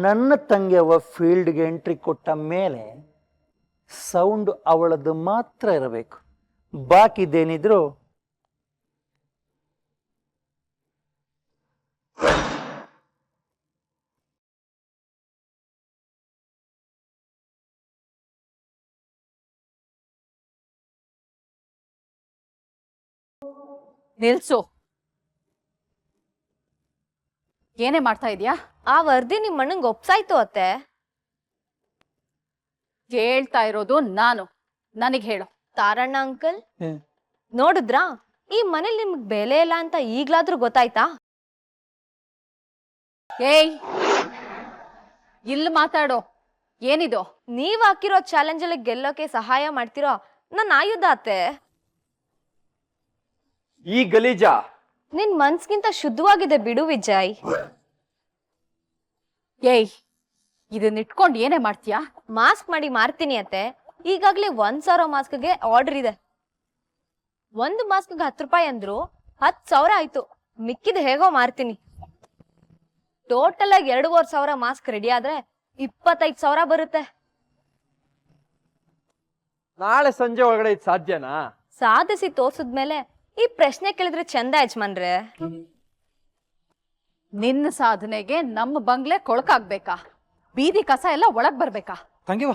ನನ್ನ ತಂಗಿಯವ ಫೀಲ್ಡ್ಗೆ ಎಂಟ್ರಿ ಕೊಟ್ಟ ಮೇಲೆ ಸೌಂಡ್ ಅವಳದ್ದು ಮಾತ್ರ ಇರಬೇಕು, ಬಾಕಿದೇನಿದ್ರು ನಿಲ್ಸು. ಏನೇ ಮಾಡ್ತಾ ಇದೀಯಾ? ಆ ವರದಿ ನಿಮ್ಮ ಅಣ್ಣಂಗೆ ಒಪ್ಸಾಯ್ತು ಅತ್ತೆ. ಹೇಳ್ತಾ ಇರೋದು ನಾನು, ನನಗ್ ಹೇಳು. ತಾರಣ್ಣ ಅಂಕಲ್, ನೋಡಿದ್ರಾ ಈ ಮನೇಲಿ ನಿಮ್ಗೆ ಬೆಲೆ ಇಲ್ಲ ಅಂತ ಈಗ್ಲಾದ್ರೂ ಗೊತ್ತಾಯ್ತಾ? ಏಯ್, ಇಲ್ಲಿ ಮಾತಾಡೋ. ಏನಿದು? ನೀವ್ ಹಾಕಿರೋ ಚಾಲೆಂಜ್ ಅಲ್ಲಿ ಗೆಲ್ಲೋಕೆ ಸಹಾಯ ಮಾಡ್ತಿರೋ ನನ್ನ ಆಯುಧ ಅತ್ತೆ. ಈ ಗಲೀಜ ನಿನ್ ಮನ್ಸ್ಗಿಂತ ಶುದ್ಧವಾಗಿದೆ ಬಿಡು ವಿಜಯ್. ಏಯ್, ಇದನ್ನ ಇಟ್ಕೊಂಡು ಏನೇ ಮಾಡ್ತೀಯಾ? ಮಾಸ್ಕ್ ಮಾಡಿ ಮಾರ್ತೀನಿ ಅತ್ತೆ. ಈಗಾಗ್ಲೇ 1,000 ಮಾಸ್ಕ್ಗೆ ಆರ್ಡರ್ ಇದೆ. ಒಂದು ಮಾಸ್ಕ್ಗೆ 10 ರೂಪಾಯಿ ಅಂದ್ರು 10,000 ಆಯ್ತು. ಮಿಕ್ಕಿದ ಹೇಗೋ ಮಾರ್ತೀನಿ. ಟೋಟಲ್ ಆಗಿ 2,500 ಮಾಸ್ಕ್ ರೆಡಿ ಆದ್ರೆ 25,000 ಬರುತ್ತೆ. ನಾಳೆ ಸಂಜೆ ಒಳಗಡೆ ಇದು ಸಾಧ್ಯನಾ? ಸಾಧಿಸಿ ತೋರ್ಸಿದ್ಮೇಲೆ ಈ ಪ್ರಶ್ನೆ ಕೇಳಿದ್ರೆ ಚಂದ ಯಜಮಾನ್ರೆ. ನಿನ್ನ ಸಾಧನೆಗೆ ನಮ್ಮ ಬಂಗ್ಲೆ ಕೊಳಕಾಗ್ಬೇಕಾ? ಬೀದಿ ಕಸ ಎಲ್ಲ ಒಳಗ್ ಬರ್ಬೇಕಾ? ತಂಗಿವ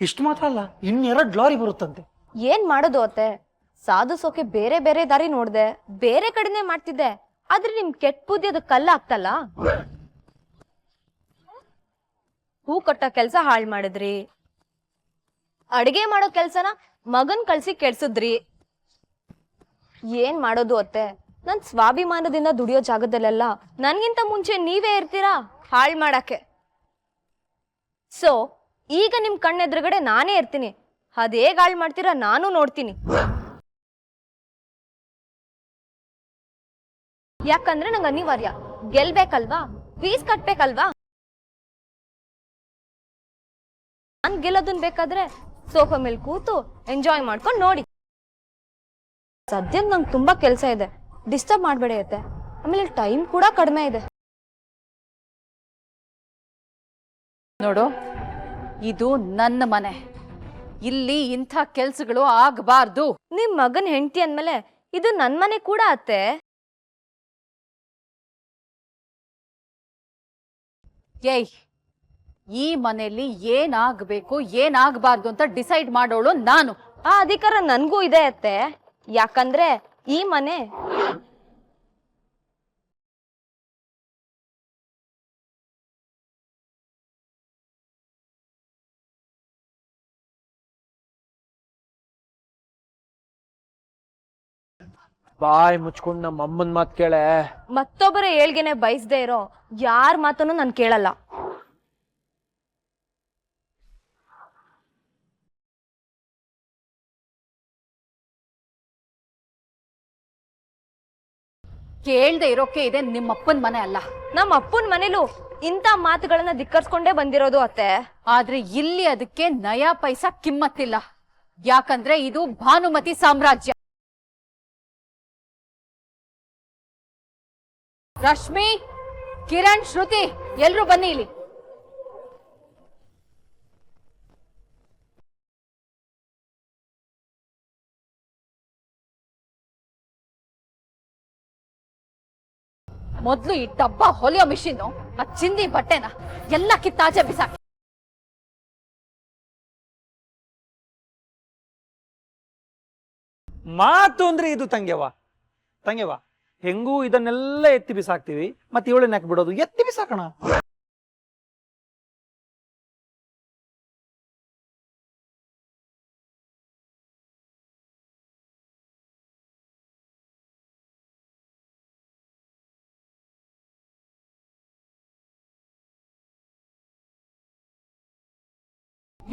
ಇಷ್ಟು ಮಾತ್ರ ಅಲ್ಲ, 2 ಲಾರಿ ಬರುತ್ತಂತೆ. ಏನ್ ಮಾಡೋದು ಅತ್ತೆ? ಸಾಧಿಸೋಕೆ ಬೇರೆ ಬೇರೆ ದಾರಿ ನೋಡ್ದೆ, ಬೇರೆ ಕಡೆನೆ ಮಾಡ್ತಿದ್ದೆ. ಆದ್ರೆ ನಿಮ್ ಕೆಟ್ಟ ಬುದ್ಧಿ ಅದು ಕಲ್ಲ ಆಗ್ತಲ್ಲ. ಹೂ ಕಟ್ಟ ಕೆಲ್ಸ ಹಾಳ್ ಮಾಡಿದ್ರಿ, ಅಡಿಗೆ ಮಾಡೋ ಕೆಲ್ಸನ ಮಗನ್ ಕಳ್ಸಿ ಕೆಡ್ಸುದ್ರಿ. ಏನ್ ಮಾಡೋದು ಅತ್ತೆ? ನನ್ ಸ್ವಾಭಿಮಾನದಿಂದ ದುಡಿಯೋ ಜಾಗದಲ್ಲೆಲ್ಲ ನನ್ಗಿಂತ ಮುಂಚೆ ನೀವೇ ಇರ್ತೀರಾ ಹಾಳ್ ಮಾಡಕ್ಕೆ. ಸೊ ಈಗ ನಿಮ್ ಕಣ್ಣೆದ್ರುಗಡೆ ನಾನೇ ಇರ್ತೀನಿ. ಅದೇಗ್ ಹಾಳ್ ಮಾಡ್ತೀರಾ ನಾನು ನೋಡ್ತೀನಿ. ಯಾಕಂದ್ರೆ ನಂಗೆ ಅನಿವಾರ್ಯ, ಗೆಲ್ಬೇಕಲ್ವಾ, ಫೀಸ್ ಕಟ್ಬೇಕಲ್ವಾ. ನಾನ್ ಗೆಲ್ಲೋದನ್ ಬೇಕಾದ್ರೆ ಸೋಫಾ ಮೇಲೆ ಕೂತು ಎಂಜಾಯ್ ಮಾಡ್ಕೊಂಡು ನೋಡಿ. ಸದ್ಯಕ್ಕೆ ನಂಗೆ ತುಂಬಾ ಕೆಲಸ ಇದೆ, ಡಿಸ್ಟರ್ಬ್ ಮಾಡ್ಬೇಡಿ ಅತ್ತೆ. ಆಮೇಲೆ ಟೈಮ್ ಕೂಡ ಕಡಿಮೆ ಇದೆ. ನೋಡು, ಇದು ನನ್ನ ಮನೆ. ಇಲ್ಲಿ ಇಂಥ ಕೆಲ್ಸಗಳು ಆಗಬಾರ್ದು. ನಿಮ್ ಮಗನ್ ಹೆಂಡತಿ ಅಂದ್ಮೇಲೆ ಇದು ನನ್ ಮನೆ ಕೂಡ ಅತ್ತೆ. ಏಯ್, ಈ ಮನೆಯಲ್ಲಿ ಏನಾಗಬೇಕು ಏನಾಗಬಾರ್ದು ಅಂತ ಡಿಸೈಡ್ ಮಾಡೋಳು ನಾನು. ಆ ಅಧಿಕಾರ ನನ್ಗೂ ಇದೆ ಅತ್ತೆ. ಯಾಕಂದ್ರೆ ಈ ಮನೆ ಬಾಯ್ ಮುಚ್ಕೊಂಡು ನಮ್ಮ ಅಮ್ಮನ್ ಮಾತ್ ಕೇಳೆ. ಮತ್ತೊಬ್ಬರ ಏಳ್ಗೆನೆ ಬಯಸದೇ ಇರೋ ಯಾರ ಮಾತನ್ನು ನಾನು ಕೇಳಲ್ಲ. ಕೇಳ್ದೆ ಇರೋಕೆ ಇದೆ ನಿಮ್ಮಪ್ಪನ ಮನೆ ಅಲ್ಲ. ನಮ್ಮ ಅಪ್ಪನ ಮನೇಲೂ ಇಂಥ ಮಾತುಗಳನ್ನ ಧಿಕ್ಕರ್ಸ್ಕೊಂಡೇ ಬಂದಿರೋದು ಅತ್ತೆ. ಆದ್ರೆ ಇಲ್ಲಿ ಅದಕ್ಕೆ ನಯಾ ಪೈಸಾ ಕಿಮ್ಮತ್ತಿಲ್ಲ. ಯಾಕಂದ್ರೆ ಇದು ಭಾನುಮತಿ ಸಾಮ್ರಾಜ್ಯ. ರಶ್ಮಿ, ಕಿರಣ್, ಶ್ರುತಿ, ಎಲ್ರು ಬನ್ನಿ ಇಲ್ಲಿ. ಮೊದ್ಲು ಈ ಡಬ್ಬ ಹೊಲಿಯೋ ಮಿಷಿನ್, ಆ ಚಿಂದಿ ಬಟ್ಟೆನ ಎಲ್ಲ ಕಿತ್ತಾಚೆ ಬಿಸಾಕಿ. ಮಾತು ಅಂದ್ರೆ ಇದು ತಂಗ್ಯವ. ಹೆಂಗೂ ಇದನ್ನೆಲ್ಲ ಎತ್ತಿ ಬಿಸಾಕ್ತಿವಿ, ಮತ್ತೆ ಇವಳನ್ನ ಯಾಕೆ ಬಿಡೋದು? ಎತ್ತಿ ಬಿಸಾಕೋಣ.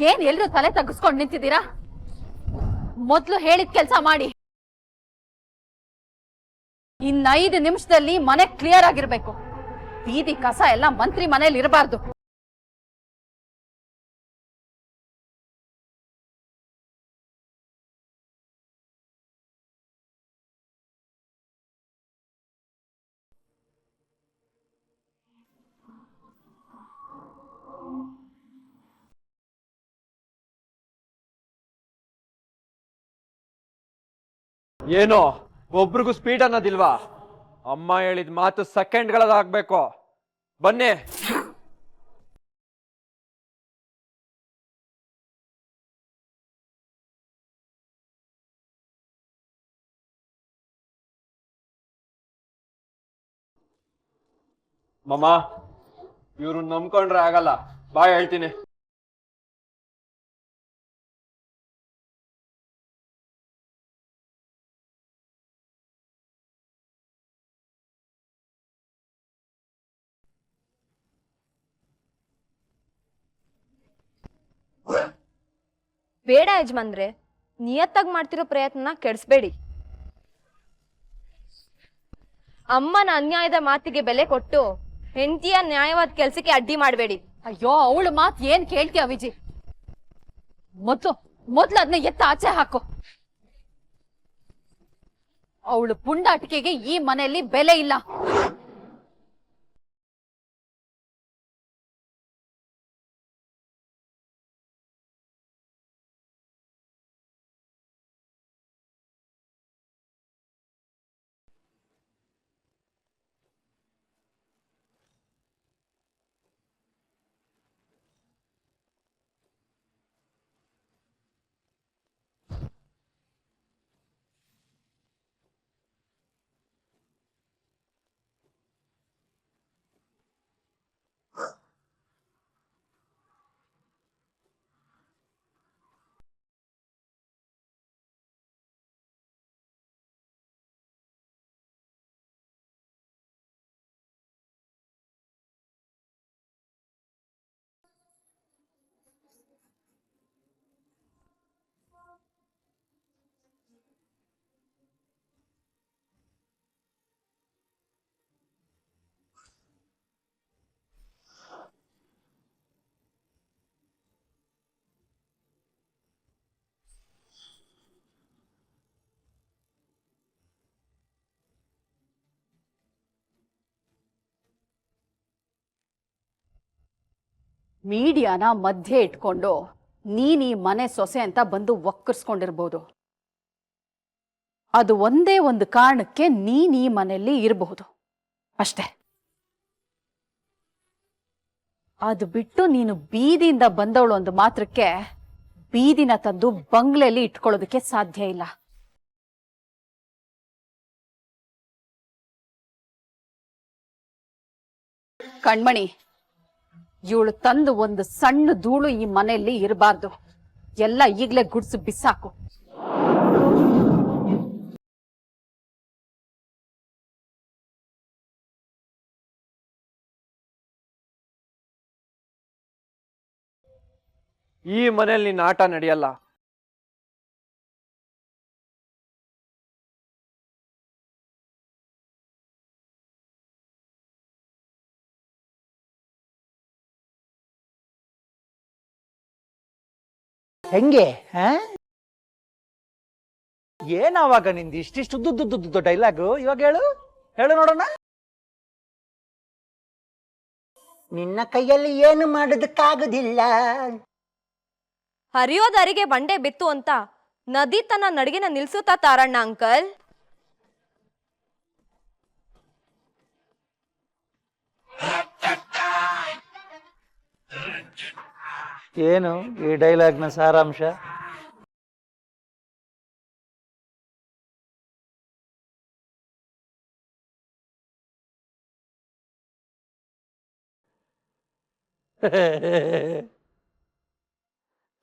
ಏನ್ ಎಲ್ರು ತಲೆ ತಗ್ಗಿಸ್ಕೊಂಡು ನಿಂತಿದ್ದೀರಾ? ಮೊದ್ಲು ಹೇಳಿದ ಕೆಲ್ಸ ಮಾಡಿ. ಇನ್ನ 5 ನಿಮಿಷದಲ್ಲಿ ಮನೆ ಕ್ಲಿಯರ್ ಆಗಿರ್ಬೇಕು. ಬೀದಿ ಕಸ ಎಲ್ಲ ಮಂತ್ರಿ ಮನೇಲಿ ಇರಬಾರ್ದು. ಏನೋ ಒಬ್ರಿಗೂ ಸ್ಪೀಡ್ ಅನ್ನೋದಿಲ್ವಾ? ಅಮ್ಮ ಹೇಳಿದ ಮಾತು ಸೆಕೆಂಡ್ಗಳದಾಗ್ಬೇಕು. ಬನ್ನಿ. ಮಮ್ಮ, ಇವ್ರು ನಂಬ್ಕೊಂಡ್ರೆ ಆಗಲ್ಲ. ಬಾ ಹೇಳ್ತೀನಿ. ಬೇಡ ಯಜಮಾನ್ರೆ, ನಿಯತ್ತಾಗಿ ಮಾಡ್ತಿರೋ ಪ್ರಯತ್ನ ಕೆಡಿಸ್ಬೇಡಿ. ಅಮ್ಮನ ಅನ್ಯಾಯದ ಮಾತಿಗೆ ಬೆಲೆ ಕೊಟ್ಟು ಹೆಂಡತಿಯ ನ್ಯಾಯವಾದ ಕೆಲ್ಸಕ್ಕೆ ಅಡ್ಡಿ ಮಾಡಬೇಡಿ. ಅಯ್ಯೋ, ಅವಳು ಮಾತ್ ಏನ್ ಕೇಳ್ತೀಯ ವಿಜಿ? ಮೊದ್ಲು ಅದನ್ನ ಎತ್ತ ಆಚೆ ಹಾಕು. ಅವಳು ಪುಂಡಾಟಿಕೆಗೆ ಈ ಮನೆಯಲ್ಲಿ ಬೆಲೆ ಇಲ್ಲ. ಮೀಡಿಯಾನ ಮಧ್ಯೆ ಇಟ್ಕೊಂಡು ನೀನ್ ಈ ಮನೆ ಸೊಸೆ ಅಂತ ಬಂದು ಒಕ್ಕರ್ಸ್ಕೊಂಡಿರ್ಬೋದು. ಅದು ಒಂದೇ ಒಂದು ಕಾರಣಕ್ಕೆ ನೀನ್ ಈ ಮನೆಯಲ್ಲಿ ಇರಬಹುದು ಅಷ್ಟೇ. ಅದು ಬಿಟ್ಟು ನೀನು ಬೀದಿಯಿಂದ ಬಂದವಳು ಒಂದು ಮಾತ್ರಕ್ಕೆ ಬೀದಿನ ತಂದು ಬಂಗ್ಲೆಯಲ್ಲಿ ಇಟ್ಕೊಳ್ಳೋದಕ್ಕೆ ಸಾಧ್ಯ ಇಲ್ಲ. ಕಣ್ಮಣಿ, ಇವಳು ತಂದು ಒಂದು ಸಣ್ಣ ಧೂಳು ಈ ಮನೆಯಲ್ಲಿ ಇರಬಾರ್ದು. ಎಲ್ಲ ಈಗ್ಲೇ ಗುಡ್ಸು ಬಿಸಾಕು. ಈ ಮನೆಯಲ್ಲಿ ನಿನ್ನ ಆಟ ನಡೆಯಲ್ಲ. ಹೆಂಗೆ? ಏನಾವಾಗ ನಿಂದು ಇಷ್ಟಿಷ್ಟು ಉದ್ದುದ್ದುದ್ದು ಡೈಲಾಗು? ಇವಾಗ ಹೇಳು ಹೇಳು ನೋಡೋಣ. ನಿನ್ನ ಕೈಯಲ್ಲಿ ಏನು ಮಾಡೋದಕ್ಕಾಗುದಿಲ್ಲ. ಹರಿಯೋದ ಅರಿಗೆ ಬಂಡೆ ಬಿತ್ತು ಅಂತ ನದಿ ತನ್ನ ನಡಿಗೆನ ನಿಲ್ಸುತ್ತಾ ತಾರಣ್ಣ ಅಂಕಲ್? ಏನು ಈ ಡೈಲಾಗ್ನ ಸಾರಾಂಶ?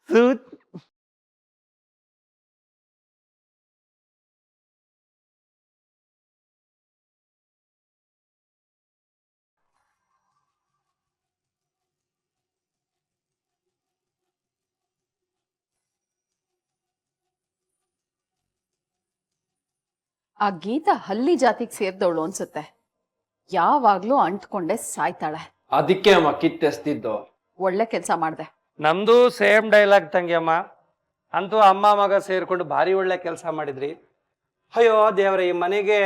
ಸೂತ್ ಆ ಗೀತಾ ಹಲ್ಲಿ ಜಾತಿಗೆ ಸೇರ್ದವಳು ಅನ್ಸುತ್ತೆ. ಯಾವಾಗ್ಲೂ ಅಂಟ್ಕೊಂಡೆ ಸಾಯ್ತಾಳೆ. ಅದಕ್ಕೆ ಅಮ್ಮ ಕಿತ್ತೆಸ್ತಿದ್ದು. ಒಳ್ಳೆ ಕೆಲಸ ಮಾಡ್ದೆ. ನಮ್ದು ಸೇಮ್ ಡೈಲಾಗ್ ತಂಗಿಯಮ್ಮ. ಅಂತೂ ಅಮ್ಮ ಮಗ ಸೇರ್ಕೊಂಡು ಭಾರಿ ಒಳ್ಳೆ ಕೆಲಸ ಮಾಡಿದ್ರಿ. ಅಯ್ಯೋ ದೇವರ, ಈ ಮನೆಗೆ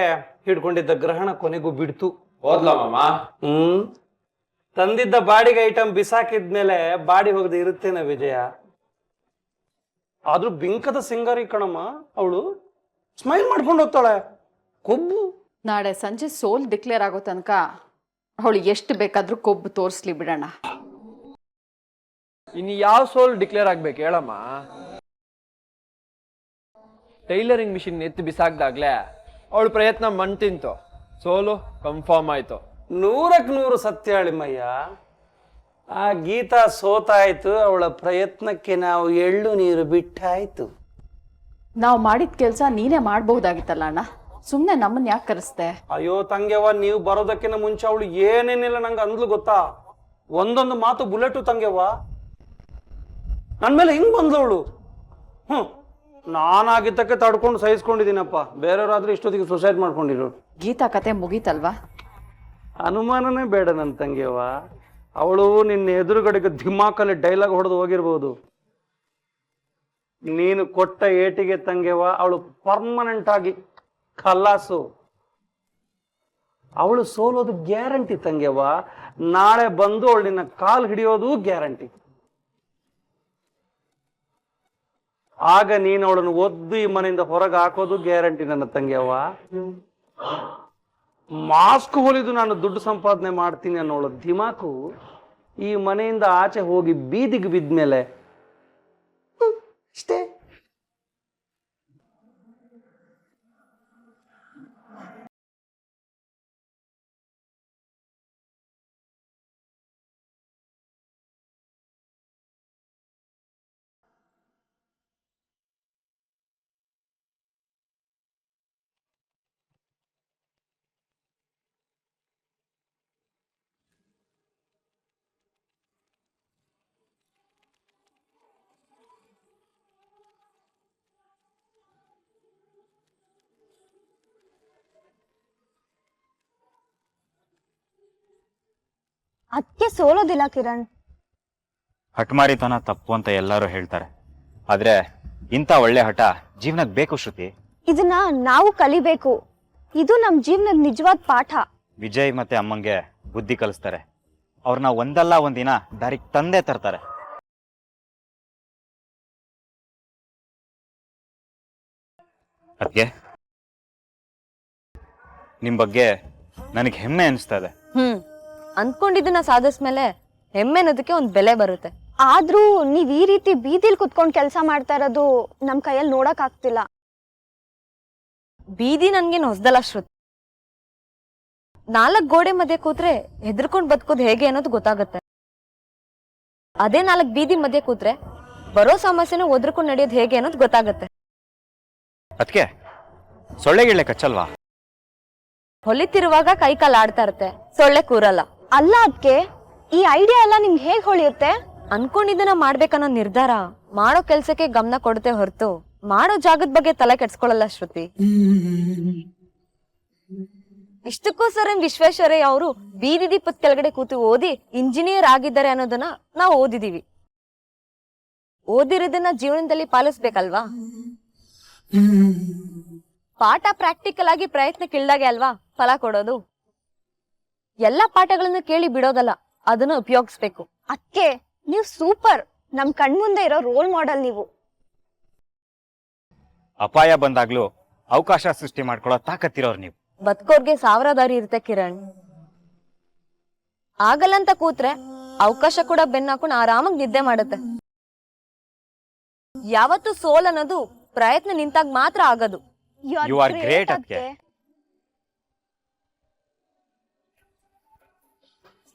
ಹಿಡ್ಕೊಂಡಿದ್ದ ಗ್ರಹಣ ಕೊನೆಗೂ ಬಿಡ್ತು. ಹೋದ್ಲಮ್ಮ. ತಂದಿದ್ದ ಬಾಡಿಗೆ ಐಟಮ್ ಬಿಸಾಕಿದ್ಮೇಲೆ ಬಾಡಿ ಹೋಗದೆ ಇರುತ್ತೇನ ವಿಜಯ? ಆದ್ರೂ ಬಿಂಕದ ಸಿಂಗಾರಿ ಕಣಮ್ಮ ಅವಳು. ಸ್ಮೈಲ್ ಮಾಡ್ಕೊಂಡು ಹೋಗ್ತಾಳೆ. ಕೊಬ್ಬು. ನಾಳೆ ಸಂಜೆ ಸೋಲ್ ಡಿಕ್ಲೇರ್ ಆಗೋ ತನಕ ಅವಳು ಎಷ್ಟು ಬೇಕಾದ್ರೂ ಕೊಬ್ಬು ತೋರಿಸ್ಲಿ ಬಿಡೋಣ. ಇನ್ನು ಯಾವ ಸೋಲ್ ಡಿಕ್ಲೇರ್ ಆಗ್ಬೇಕು ಹೇಳಮ್ಮ. ಟೈಲರಿಂಗ್ ಮಿಷಿನ್ ಎತ್ತಿ ಬಿಸಾಕ್ದಾಗ್ಲೇ ಅವಳ ಪ್ರಯತ್ನ ಮಣ್ ತಿಂತು, ಸೋಲು ಕನ್ಫರ್ಮ್ ಆಯ್ತು. 100% ಸತ್ಯ ಅಳಿಮಯ್ಯ. ಆ ಗೀತಾ ಸೋತಾಯ್ತು, ಅವಳ ಪ್ರಯತ್ನಕ್ಕೆ ನಾವು ಎಳ್ಳು ನೀರು ಬಿಟ್ಟಾಯ್ತು. ನಾವು ಮಾಡಿದ ಕೆಲಸ ನೀನೇ ಮಾಡಬಹುದಾಗಿತ್ತಲ್ಲ ಅಣ್ಣ, ಸುಮ್ಮನೆ ನಮ್ಮನ್ನ ಯಾಕೆ ಕರೆಸ್ದೆ? ಅಯ್ಯೋ ತಂಗ್ಯವ್ವ, ನೀವು ಬರೋದಕ್ಕಿಂತ ಮುಂಚೆ ಅವಳು ಏನೇನಿಲ್ಲ ನಂಗೆ ಅಂದ್ಲು ಗೊತ್ತಾ? ಒಂದೊಂದು ಮಾತು ಬುಲೆಟು ತಂಗ್ಯವ್ವ. ನನ್ನ ಮೇಲೆ ಹಿಂಗ್ ಬಂದವಳು. ನಾನಾಗಿದ್ದಕ್ಕೆ ತಡ್ಕೊಂಡು ಸಹಿಸ್ಕೊಂಡಿದ್ದೀನಪ್ಪ. ಬೇರೆಯವರಾದ್ರೂ ಇಷ್ಟೊತ್ತಿಗೆ ಸುಸೈಡ್ ಮಾಡ್ಕೊಂಡಿರು. ಗೀತಾ ಕತೆ ಮುಗೀತಲ್ವಾ? ಅನುಮಾನನೇ ಬೇಡ ನನ್ನ ತಂಗಿಯವ್ವ. ಅವಳು ನಿನ್ನ ಎದುರುಗಡೆಗೆ ಧಿಮಾಕಲ್ಲಿ ಡೈಲಾಗ್ ಹೊಡೆದು ಹೋಗಿರ್ಬೋದು. ನೀನು ಕೊಟ್ಟ ಏಟಿಗೆ ತಂಗ್ಯವ್ವ ಅವಳು ಪರ್ಮನೆಂಟ್ ಆಗಿ ಖಲ್ಲಾಸು. ಅವಳು ಸೋಲೋದು ಗ್ಯಾರಂಟಿ ತಂಗ್ಯವ್ವ. ನಾಳೆ ಬಂದು ಅವಳು ನಿನ್ನ ಕಾಲು ಹಿಡಿಯೋದು ಗ್ಯಾರಂಟಿ. ಆಗ ನೀನು ಅವಳನ್ನು ಒದ್ದು ಈ ಮನೆಯಿಂದ ಹೊರಗೆ ಹಾಕೋದು ಗ್ಯಾರಂಟಿ ನನ್ನ ತಂಗ್ಯವ್ವ. ಮಾಸ್ಕ್ ಹೊಲಿದು ನಾನು ದುಡ್ಡು ಸಂಪಾದನೆ ಮಾಡ್ತೀನಿ ಅನ್ನೋಳು ದಿಮಾಕು ಈ ಮನೆಯಿಂದ ಆಚೆ ಹೋಗಿ ಬೀದಿಗೆ ಬಿದ್ಮೇಲೆ ಅಷ್ಟೇ. ಅದಕ್ಕೆ ಸೋಲೋದಿಲ್ಲ ಕಿರಣ್. ಹಠಮಾರಿತನ ತಪ್ಪು ಅಂತ ಎಲ್ಲರೂ ಹೇಳ್ತಾರೆ, ಆದ್ರೆ ಇಂಥ ಒಳ್ಳೆ ಹಠ ಜೀವನಕ್ಕೆ ಬೇಕು ಶ್ರುತಿ. ಇದನ್ನ ನಾವು ಕಲಿಬೇಕು. ಇದು ನಮ್ ಜೀವನದ ನಿಜವಾದ ಪಾಠ. ವಿಜಯ್ ಮತ್ತೆ ಅಮ್ಮಂಗೆ ಬುದ್ಧಿ ಕಲಿಸ್ತಾರೆ. ಅವ್ರನ್ನ ಒಂದಲ್ಲ ಒಂದಿನ ದಾರಿಗೆ ತಂದೆ ತರ್ತಾರೆ. ಅದ್ಕೆ ನಿಮ್ ಬಗ್ಗೆ ನನಗೆ ಹೆಮ್ಮೆ ಅನಿಸ್ತಾ ಇದೆ. ಅಂದ್ಕೊಂಡಿದ್ದನ್ನ ಸಾಧಿಸ್ಮೇಲೆ ಹೆಮ್ಮೆ ಅನ್ನೋದಕ್ಕೆ ಒಂದ್ ಬೆಲೆ ಬರುತ್ತೆ. ಆದ್ರೂ ನೀವ್ ಈ ರೀತಿ ಬೀದಿಲ್ ಕುತ್ಕೊಂಡ್ ಕೆಲ್ಸ ಮಾಡ್ತಾ ಇರೋದು ನಮ್ ಕೈಯಲ್ಲಿ ನೋಡಕ್ ಆಗ್ತಿಲ್ಲ. ಬೀದಿ ನನ್ಗೇನ್ ಹೊಸ್ದಲ್ಲ ಶ್ರುತಿ. 4 ಗೋಡೆ ಮಧ್ಯೆ ಕೂತ್ರೆ ಹೆದರ್ಕೊಂಡ್ ಬದುಕೋದು ಹೇಗೆ ಅನ್ನೋದು ಗೊತ್ತಾಗತ್ತೆ. ಅದೇ 4 ಬೀದಿ ಮಧ್ಯೆ ಕೂತ್ರೆ ಬರೋ ಸಮಸ್ಯೆನ ಒದ್ರಕೊಂಡು ನಡೆಯೋದು ಹೇಗೆ ಅನ್ನೋದು ಗೊತ್ತಾಗತ್ತೆ. ಅದ್ಕೆ ಸೊಳ್ಳೆಗಿಳ್ಳೆ ಕಚ್ಚಲ್ವಾ? ಹೊಲಿತಿರುವಾಗ ಕೈ ಕಾಲು ಆಡ್ತಾ ಇರುತ್ತೆ, ಸೊಳ್ಳೆ ಕೂರಲ್ಲ. ಅಲ್ಲ ಅದಕ್ಕೆ ಈ ಐಡಿಯಾ ಎಲ್ಲ ನಿಮ್ಗೆ ಹೇಗ್ ಹೊಳಿಯುತ್ತೆ? ಅನ್ಕೊಂಡಿದ್ದನ್ನ ಮಾಡ್ಬೇಕನ್ನೋ ನಿರ್ಧಾರ ಮಾಡೋ ಕೆಲ್ಸಕ್ಕೆ ಗಮನ ಕೊಡುತ್ತೆ ಹೊರತು ಮಾಡೋ ಜಾಗದ ಬಗ್ಗೆ ತಲೆ ಕೆಡ್ಸ್ಕೊಳಲ್ಲ ಶ್ರುತಿ. ಇಷ್ಟಕ್ಕೋಸ್ಕರ ವಿಶ್ವೇಶ್ವರಯ್ಯ ಅವರು ಬೀದಿ ದೀಪದ ಕೆಳಗಡೆ ಕೂತು ಓದಿ ಇಂಜಿನಿಯರ್ ಆಗಿದ್ದಾರೆ ಅನ್ನೋದನ್ನ ನಾವು ಓದಿದೀವಿ. ಓದಿರೋದನ್ನ ಜೀವನದಲ್ಲಿ ಪಾಲಿಸ್ಬೇಕಲ್ವಾ? ಪಾಠ ಪ್ರಾಕ್ಟಿಕಲ್ ಆಗಿ ಪ್ರಯತ್ನಕ್ಕಿಳ್ದಾಗೆ ಅಲ್ವಾ ಫಲ ಕೊಡೋದು. ಎಲ್ಲಾ ಪಾಠಗಳನ್ನು ಕೇಳಿ ಬಿಡೋದಲ್ಲ, ಅದನ್ನ ಉಪಯೋಗಿಸ್ಬೇಕು. ಅದಕ್ಕೆ ನೀವು ಸೂಪರ್. ನಮ್ ಕಣ್ಮುಂದೆ ಇರೋ ರೋಲ್ ಮಾಡೆಲ್ ನೀವು. ಅಪಾಯ ಬಂದಾಗ್ಲೂ ಅವಕಾಶ ಸೃಷ್ಟಿ ಮಾಡ್ಕೊಳ್ಳೋ ತಾಕತ್ತಿರೋರು ನೀವು. ಬದುಕೋರ್ಗೆ 1000 ದಾರಿ ಇರುತ್ತೆ ಕಿರಣ್. ಆಗಲ್ಲಂತ ಕೂತ್ರೆ ಅವಕಾಶ ಕೂಡ ಬೆನ್ನಾಕೊಂಡು ಆರಾಮಾಗಿ ನಿದ್ದೆ ಮಾಡುತ್ತೆ. ಯಾವತ್ತು ಸೋಲ್ ಅನ್ನೋದು ಪ್ರಯತ್ನ ನಿಂತಾಗ ಮಾತ್ರ ಆಗೋದು. You are great ಅದಕ್ಕೆ.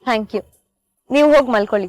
Thank you. ನೀವು ಹೋಗಿ ಮಲ್ಕೊಳ್ಳಿ.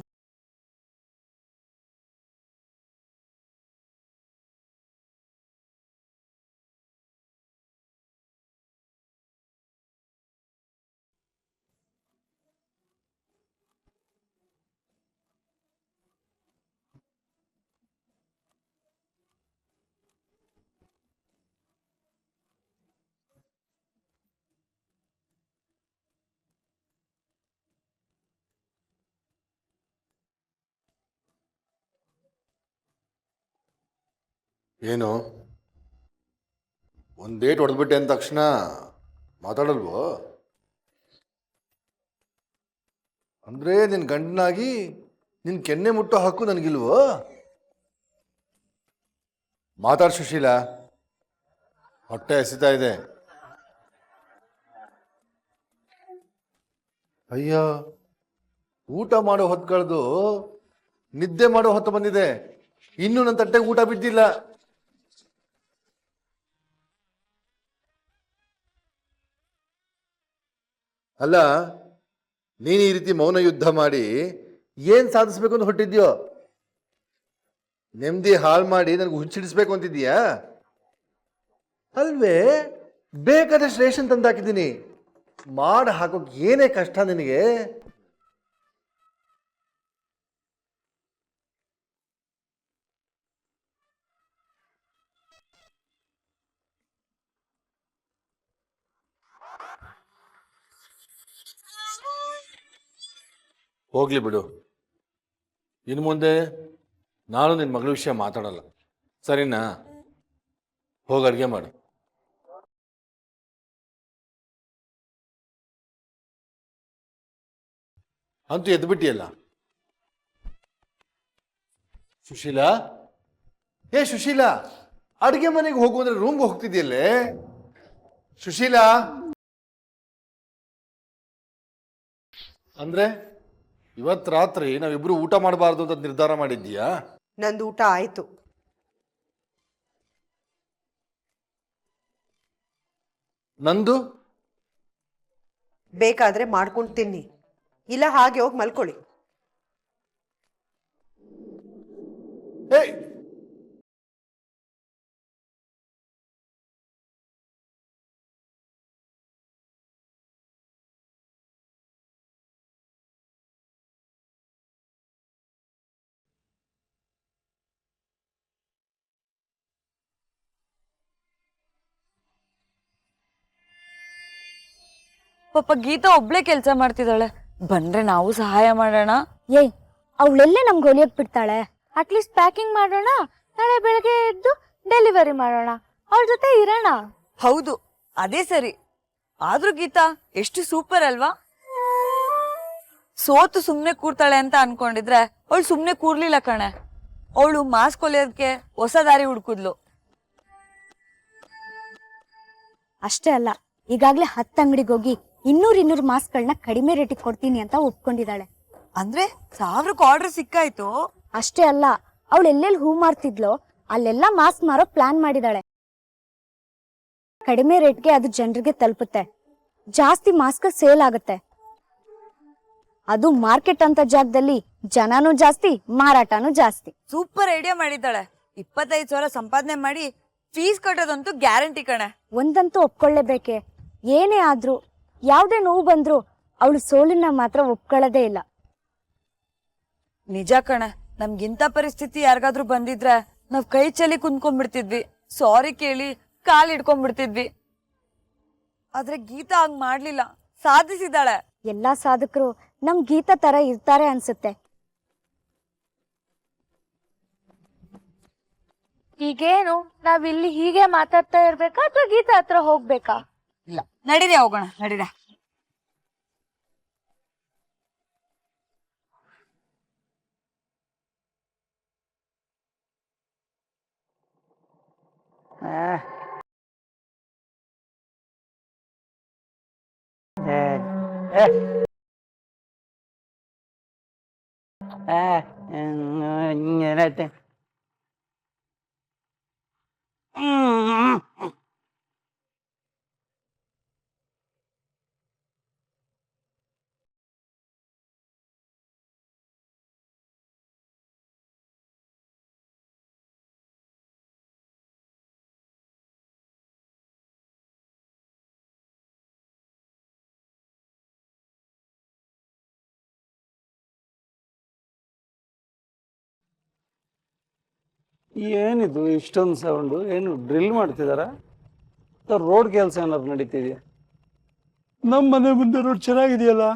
ಏನು ಒಂದು ಡೇಟ್ ಹೊಡೆದ್ಬಿಟ್ಟೆ ಅಂದ ತಕ್ಷಣ ಮಾತಾಡಲ್ವೋ? ಅಂದರೆ ನಿನ್ನ ಗಂಡನಾಗಿ ನಿನ್ನ ಕೆನ್ನೆ ಮುಟ್ಟೋ ಹಕ್ಕು ನನಗಿಲ್ವೋ? ಮಾತಾಡ್ ಸುಶೀಲ. ಹೊಟ್ಟೆ ಹಸಿತಾ ಇದೆ. ಅಯ್ಯೋ, ಊಟ ಮಾಡೋ ಹೊತ್ತು ಕಳೆದು ನಿದ್ದೆ ಮಾಡೋ ಹೊತ್ತು ಬಂದಿದೆ. ಇನ್ನೂ ನನ್ನ ತಟ್ಟೆಗೆ ಊಟ ಬಿದ್ದಿಲ್ಲ. ಅಲ್ಲ, ನೀನು ಈ ರೀತಿ ಮೌನ ಯುದ್ಧ ಮಾಡಿ ಏನ್ ಸಾಧಿಸ್ಬೇಕು ಅಂತ ಹೊಟ್ಟಿದ್ಯೋ? ನೆಮ್ಮದಿ ಹಾಳು ಮಾಡಿ ನನಗೆ ಹುಚ್ಚಿಡಿಸ್ಬೇಕು ಅಂತಿದ್ಯಾ ಅಲ್ವೇ? ಬೇಕಾದಷ್ಟು ರೇಷನ್ ತಂದು ಹಾಕಿದ್ದೀನಿ. ಮಾಡಿ ಹಾಕೋಕ್ ಏನೇ ಕಷ್ಟ ನಿನಗೆ? ಹೋಗ್ಲಿ ಬಿಡು. ಇನ್ನು ಮುಂದೆ ನಾನು ನಿನ್ನ ಮಗಳ ವಿಷಯ ಮಾತಾಡಲ್ಲ, ಸರಿನಾ? ಹೋಗಿ ಅಡುಗೆ ಮಾಡು. ಅಂತೂ ಎದ್ದು ಬಿಟ್ಟಿಯಲ್ಲ. ಸುಶೀಲಾ, ಸುಶೀಲಾ, ಅಡುಗೆ ಮನೆಗೆ ಹೋಗು ಅಂದ್ರೆ ರೂಮ್ಗೆ ಹೋಗ್ತಿದ್ಯಲ್ಲೇ? ಸುಶೀಲಾ ಅಂದ್ರೆ ಇವತ್ತು ರಾತ್ರಿ ನಾವಿಬ್ರು ಊಟ ಮಾಡಬಾರ್ದು ಅಂತ ನಿರ್ಧಾರ ಮಾಡಿದ್ದೀಯಾ? ನಂದು ಊಟ ಆಯ್ತು. ನಂದು ಬೇಕಾದ್ರೆ ಮಾಡ್ಕೊಂಡು ತಿನ್ನಿ, ಇಲ್ಲ ಹಾಗೆ ಹೋಗಿ ಮಲ್ಕೊಳ್ಳಿ. ಏಯ್, ಪಾಪ ಗೀತಾ ಒಬ್ಳೆ ಕೆಲಸ ಮಾಡ್ತಿದ್ದಾಳೆ, ಬಂದ್ರೆ ನಾವು ಸಹಾಯ ಮಾಡೋಣ. ಏಯ್, ಅವಳೆಲ್ಲೇ ನಮ್ಗೆ ಹೊಲಿಯಕ್ ಬಿಡ್ತಾಳೆ? ಅಟ್ಲೀಸ್ಟ್ ಪ್ಯಾಕಿಂಗ್ ಮಾಡೋಣ, ನಾಳೆ ಬೆಳಗ್ಗೆ ಎದ್ದು ಡೆಲಿವರಿ ಮಾಡೋಣ, ಅವಳ ಜೊತೆ ಇರೋಣ. ಹೌದು, ಅದೇ ಸರಿ. ಆದ್ರೂ ಗೀತಾ ಎಷ್ಟು ಸೂಪರ್ ಅಲ್ವಾ? ಸೋತು ಸುಮ್ನೆ ಕೂರ್ತಾಳೆ ಅಂತ ಅನ್ಕೊಂಡಿದ್ರೆ ಅವಳು ಸುಮ್ನೆ ಕೂರ್ಲಿಲ್ಲ ಕಣೆ. ಅವಳು ಮಾಸ್ಕ್ ಹೊಲಿಯೋದಕ್ಕೆ ಹೊಸ ದಾರಿ ಹುಡ್ಕುದ್ಲು. ಅಷ್ಟೇ ಅಲ್ಲ, ಈಗಾಗ್ಲೇ 10 ಅಂಗಡಿಗೆ ಹೋಗಿ 200 ಮಾಸ್ಕ್ಗಳನ್ನ ಕಡಿಮೆ ರೇಟಿಗೆ ಕೊಡ್ತೀನಿ ಅಂತ ಒಪ್ಕೊಂಡಿದ್ದಾಳೆ. ಅಂದ್ರೆ 1000ಕ್ಕೆ ಆರ್ಡರ್ ಸಿಕ್ಕಾಯ್ತು. ಅಷ್ಟೇ ಅಲ್ಲ, ಅವಳು ಎಲ್ಲೆಲ್ಲಿ ಹೂ ಮಾರ್ತಿದ್ಲೋ ಅಲ್ಲೆಲ್ಲ ಮಾಸ್ಕ್ ಮಾರೋ ಪ್ಲಾನ್ ಮಾಡಿದಾಳೆ. ಕಡಿಮೆ ರೇಟ್ಗೆ ಅದು ಜನರಿಗೆ ತಲುಪುತ್ತೆ, ಜಾಸ್ತಿ ಮಾಸ್ಕ್ ಸೇಲ್ ಆಗುತ್ತೆ. ಅದು ಮಾರ್ಕೆಟ್ ಅಂತ ಜಾಗದಲ್ಲಿ ಜನನೂ ಜಾಸ್ತಿ, ಮಾರಾಟನೂ ಜಾಸ್ತಿ. ಸೂಪರ್ ಐಡಿಯಾ ಮಾಡಿದ್ದಾಳೆ. 25,000 ಸಂಪಾದನೆ ಮಾಡಿ ಫೀಸ್ ಕಟ್ಟೋದಂತೂ ಗ್ಯಾರಂಟಿ ಕಣೆ. ಒಂದಂತೂ ಒಪ್ಕೊಳ್ಳೇಬೇಕೆ, ಏನೇ ಆದ್ರೂ ಯಾವ್ದೇ ನೋವು ಬಂದ್ರು ಅವಳು ಸೋಲನ್ನ ಮಾತ್ರ ಒಪ್ಕೊಳ್ಳೋದೇ ಇಲ್ಲ. ನಿಜ ಕಣೆ, ನಮ್ಗಿಂತ ಪರಿಸ್ಥಿತಿ ಯಾರಿಗಾದ್ರೂ ಬಂದಿದ್ರೆ ನಾವ್ ಕೈ ಚಲಿ ಕುಂದ್ಕೊಂಡ್ಬಿಡ್ತಿದ್ವಿ, ಸಾರಿ ಕೇಳಿ ಕಾಲ್ ಹಿಡ್ಕೊಂಡ್ಬಿಡ್ತಿದ್ವಿ. ಆದ್ರೆ ಗೀತಾ ಹಂಗ್ ಮಾಡ್ಲಿಲ್ಲ, ಸಾಧಿಸಿದಾಳೆ. ಎಲ್ಲಾ ಸಾಧಕರು ನಮ್ ಗೀತಾ ತರ ಇರ್ತಾರೆ ಅನ್ಸುತ್ತೆ. ಈಗೇನು ನಾವಿಲ್ಲಿ ಹೀಗೆ ಮಾತಾಡ್ತಾ ಇರ್ಬೇಕಾ ಅಥವಾ ಗೀತಾ ಹತ್ರ ಹೋಗ್ಬೇಕಾ? ಇಲ್ಲ, ನಡೀರಿ ಹೋಗೋಣ, ನಡೀರ. ಏನೈತೆ? ಏನಿದು ಇಷ್ಟೊಂದು ಸೌಂಡು? ಏನು ಡ್ರಿಲ್ ಮಾಡ್ತಿದಾರ? ರೋಡ್ ಕೆಲಸ ಏನಾದ್ರು ನಡೀತಿದ್ಯಾ? ನಮ್ಮ ಮನೆ ಮುಂದೆ ರೋಡ್ ಚೆನ್ನಾಗಿದೆಯಲ್ಲ.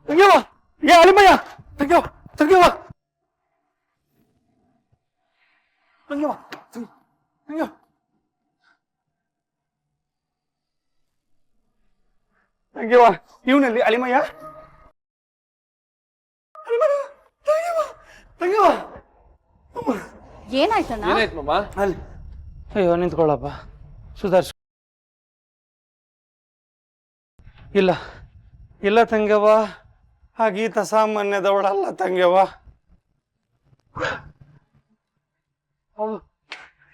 ತಂಗ್ಯವ್ವ ಏ ಅಳಿಮಯ್ಯ ತಂಗ್ಯವ್ವ ತಂಗ್ಯವ್ವ ತಂಗ್ಯವ್ವ ತಂಗ್ಯವ್ವ ತಂಗ್ಯವ್ವ ಇವನಲ್ಲಿ ಅಳಿಮಯ್ಯ ತಂಗ್ಯವ್ವ ಏನಾಯ್ತಣ್ಣ? ಏನಾಯ್ತು ಮಾಮ? ಅಲ್ಲಿ ಅಯ್ಯೋ ನಿಂತ್ಕೊಳ್ಳಪ್ಪ ಸುಧಾರ್ಸ್ ಇಲ್ಲ ಇಲ್ಲ ತಂಗ್ಯವ್ವ ಆ ಗೀತ ಸಾಮಾನ್ಯದವಳಲ್ಲ ತಂಗ್ಯವ್ವ ಅವಳು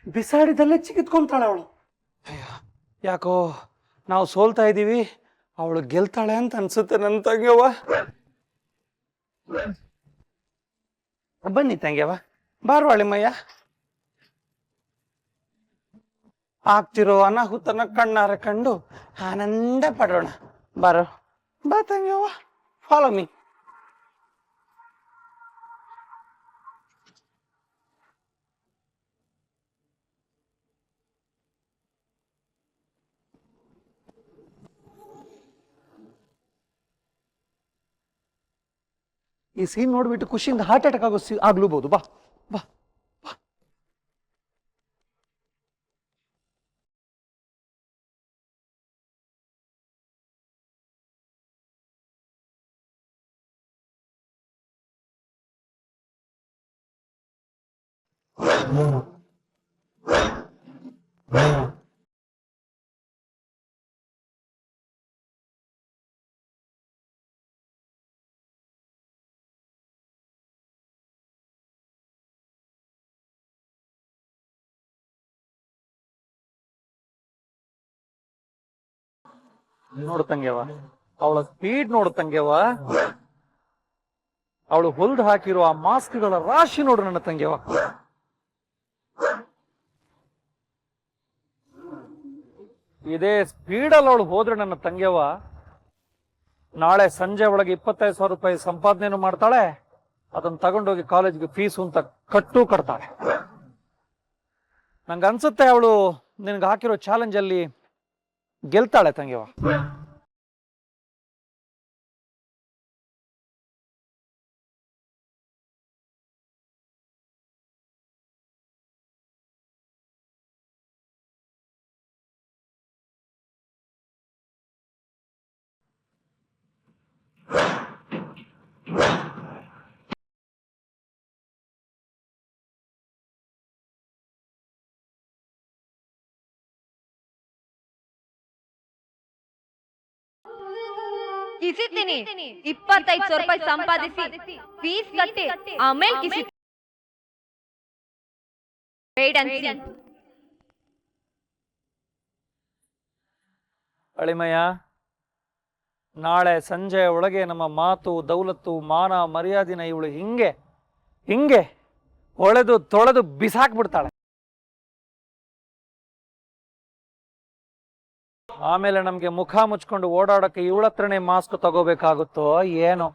ಬಿಸಾಡಿದಲ್ಲೇ ಚಿಕಿತ್ಕೊಂತಾಳೆ ಅವಳು ಯಾಕೋ ನಾವು ಸೋಲ್ತಾ ಇದ್ದೀವಿ ಅವಳು ಗೆಲ್ತಾಳೆ ಅಂತ ಅನ್ಸುತ್ತೆ ನನ್ನ ತಂಗ್ಯವ್ವ ಬನ್ನಿ ತಂಗ್ಯವ್ವ ಬಾರ್ವಾಳಿಮಯ್ಯ ಆಗ್ತಿರೋ ಅನಾಹುತನ ಕಣ್ಣಾರ ಕಂಡು ಆನಂದ ಪಡೋಣ ಬಾರೋ ಬಾ ತಂಗ್ಯವ್ವ ಫಾಲೋ ಮೀ ಈ ಸೀನ್ ನೋಡ್ಬಿಟ್ಟು ಖುಷಿಯಿಂದ ಹಾರ್ಟ್ ಅಟ್ಯಾಕ್ ಆಗ್ಲೂಬಹುದು ಬಾ ಬಾ ನೋಡು ತಂಗ್ಯವ್ವ ಅವಳ ಸ್ಪೀಡ್ ನೋಡು ತಂಗ್ಯವ್ವ ಅವಳು ಹೊಲ್ದು ಹಾಕಿರೋ ಆ ಮಾಸ್ಕ್ಗಳ ರಾಶಿ ನೋಡು ನನ್ನ ತಂಗ್ಯವ್ವ ಇದೇ ಸ್ಪೀಡಲ್ಲಿ ಅವಳು ಹೋದ್ರೆ ನನ್ನ ತಂಗ್ಯವ್ವ ನಾಳೆ ಸಂಜೆ ಒಳಗೆ 25,000 ರೂಪಾಯಿ ಸಂಪಾದನೆಯನ್ನು ಮಾಡ್ತಾಳೆ ಅದನ್ನ ತಗೊಂಡೋಗಿ ಕಾಲೇಜ್ಗೆ ಫೀಸು ಅಂತ ಕಟ್ತಾಳೆ ನಂಗೆ ಅನ್ಸುತ್ತೆ ಅವಳು ನಿನ್ಗೆ ಹಾಕಿರೋ ಚಾಲೆಂಜ್ ಅಲ್ಲಿ ಗೆಲ್ತಾಳೆ ತಂಗ್ಯವ್ವ ಕಿಸಿತೀನಿ 25,000 ರೂಪಾಯಿ ಸಂಪಾದಿಸಿ ಫೀಸ್ ಕಟ್ಟಿ ಆಮೇಲೆ ಕಿಸಿ ಅಳಿಮಯ್ಯ ನಾಳೆ ಸಂಜೆ ಒಳಗೆ ನಮ್ಮ ಮಾತು ದೌಲತ್ತು ಮಾನ ಮರ್ಯಾದಿನ ಇವಳು ಹಿಂಗೆ ಹೊಳೆದು ತೊಳೆದು ಬಿಸಾಕ್ಬಿಡ್ತಾಳೆ ಆಮೇಲೆ ನಮ್ಗೆ ಮುಖ ಮುಚ್ಕೊಂಡು ಓಡಾಡಕ್ಕೆ ಇವಳ ಹತ್ರನೇ ಮಾಸ್ಕ್ ತಗೋಬೇಕಾಗುತ್ತೋ ಏನೋ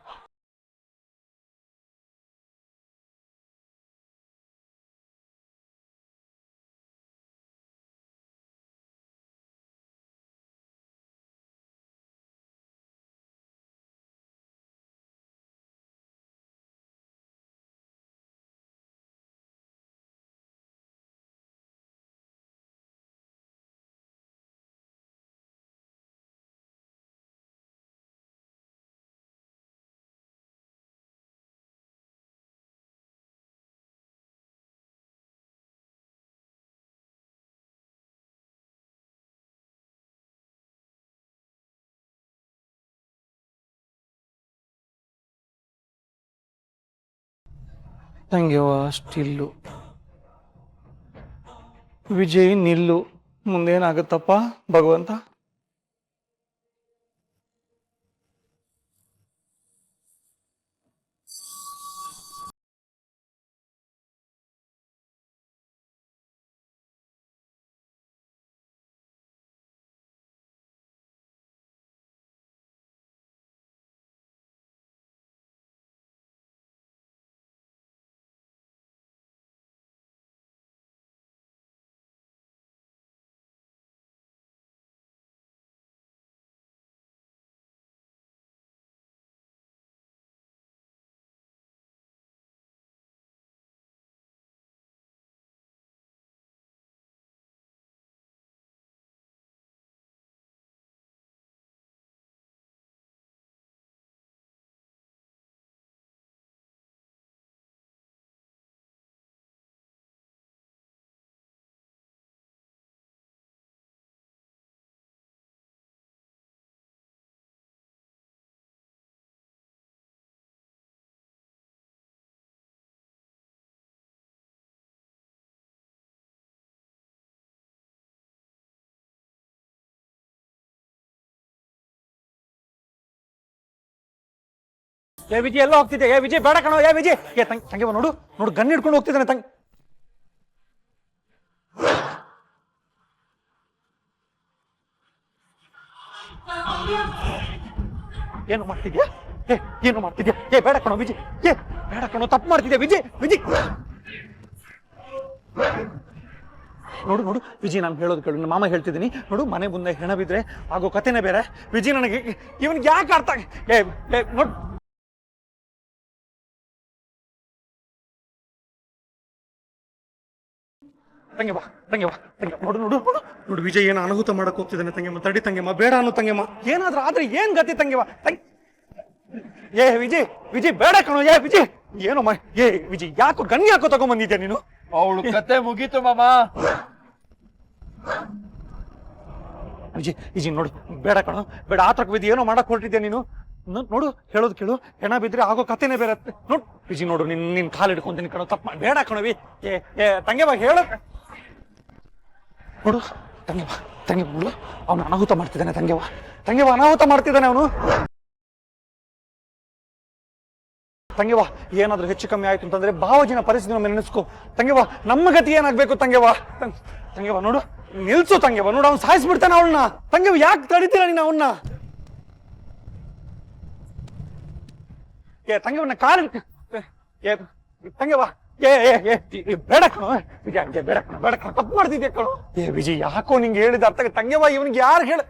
ತಂಗ್ಯವ್ವ ಸ್ಟಿಲ್ಲು ವಿಜಯ್ ನಿಲ್ಲು ಮುಂದೇನಾಗುತ್ತಪ್ಪ ಭಗವಂತ ಏ ವಿಜಿ ಎಲ್ಲ ಹೋಗ್ತಿದ್ದೆ. ಏ ವಿಜಯ್ ಬೇಡ ಕಣೋ. ಏ ವಿಜಯ್ ಏ ತಂಗಿ ನೋಡು ನೋಡು ಗನ್ ಹಿಡ್ಕೊಂಡು ಹೋಗ್ತಿದ್ದಾನೆ ತಂಗಿ. ಏನು ಮಾಡ್ತಿದ್ಯಾ? ಏನು ಮಾಡ್ತಿದ್ಯಾ? ಏ ಬೇಡ ಕಣೋ ವಿಜಯ್. ಏ ಬೇಡ ಕಣೋ, ತಪ್ಪು ಮಾಡ್ತಿದ್ಯಾ ವಿಜಯ್. ವಿಜಯ್ ನೋಡು ನೋಡು ವಿಜಯ್, ನಾನು ಹೇಳೋದು ಕೇಳು. ನನ್ನ ಮಾಮ ಹೇಳ್ತಿದ್ದೀನಿ ನೋಡು, ಮನೆ ಮುಂದೆ ಹೆಣ ಬಿದ್ರೆ ಆಗೋ ಕಥೆನೇ ಬೇರೆ. ವಿಜಯ್ ನನಗೆ ಇವನ್ಗೆ ಯಾಕೆ ಅರ್ಥ ಏ ನೋಡು ತಂಗೆಮ್ಮ ನೋಡು ನೋಡು ನೋಡು ನೋಡು ವಿಜಯ್ ಏನು ಅನಾಹುತ ಮಾಡಕ್ ಹೋಗ್ತಿದ್ದಾನೆ ತಂಗೆಮ್ಮ. ತಡಿ ತಂಗೆಮ್ಮ, ಬೇಡ ಅನ್ನೋ ತಂಗೆಮ್ಮ. ಏನಾದ್ರೂ ಆದ್ರೆ ಏನ್ ಗತಿ ತಂಗೆಮ್ಮ? ಏ ವಿಜಯ್ ಬೇಡ ಕಣೋ. ಏ ವಿಜಯ್ ಏನೋ ಏ ವಿಜಯ್ ಯಾಕೋ ಗನ್ ಯಾಕೋ ತಗೊಂಡ್ಬಂದಿದ್ಯಾ ನೀನು? ಅವಳು ಕತೆ ಮುಗೀತು ಮಾಮ. ವಿಜಯ್ ನೋಡು ಬೇಡ ಕಣೋ, ಬೇಡ. ಆತಕ್ಕೆ ವಿಧಿ ಏನೋ ಮಾಡಕ್ ಹೊರಟಿದ್ಯಾ ನೀನು. ನೋಡು ಹೇಳೋದು ಕೇಳು, ಹೆಣ ಬಿದ್ರೆ ಆಗೋ ಕಥೆನೇ ಬೇರೆ. ನೋಡು ವಿಜಯ್ ನೋಡು, ನಿನ್ ಕಾಲು ಹಿಡ್ಕೊಂತೀನಿ ಕಣೋ, ತಪ್ಪು ಮಾಡಿ ಬೇಡ ಕಣವಿ. ಏ ತಂಗೆಮ್ಮ ಹೇಳೋ ನೋಡು. ತಂಗೆಮ್ಮ ನೋಡು, ಅವನು ಅನಾಹುತ ಮಾಡ್ತಿದ್ದಾನೆ. ತಂಗೆವ ಅನಾಹುತ ಮಾಡ್ತಿದ್ದಾನೆ ಅವನು. ತಂಗೆವ ಏನಾದ್ರೂ ಹೆಚ್ಚು ಕಮ್ಮಿ ಆಯ್ತು ಅಂತಂದ್ರೆ ಬಾವಜಿನ ಪರಿಸ್ಥಿತಿ ನಮ್ಮ ನೆನೆಸ್ಕೊ ತಂಗೆವ. ನಮ್ಮ ಗತಿ ಏನಾಗ್ಬೇಕು ತಂಗೆವ ನೋಡು, ನಿಲ್ಸು ತಂಗೆವ. ನೋಡು ಅವ್ನು ಸಾಯಿಸ್ಬಿಡ್ತಾನೆ ಅವಳನ್ನ. ತಂಗೆವ ಯಾಕೆ ತಡಿತೀರ ನೀನು ಅವನ್ನ? ಏ ತಂಗೆವನ್ನ ಕಾಲು ಏ ತಂಗೆವ ಬೇಡ ಕಣೋ. ಬೇಡ ಕಣೋ, ತಪ್ಪು ಮಾಡ್ತಿದ್ಯಾ ಕಣೋ. ಏ ವಿಜಯ್ ಯಾಕೋ ನಿಂಗೆ ಹೇಳಿದ ಅರ್ಥ ತಂಗೆವ. ಇವನಿಗೆ ಯಾರು ಹೇಳ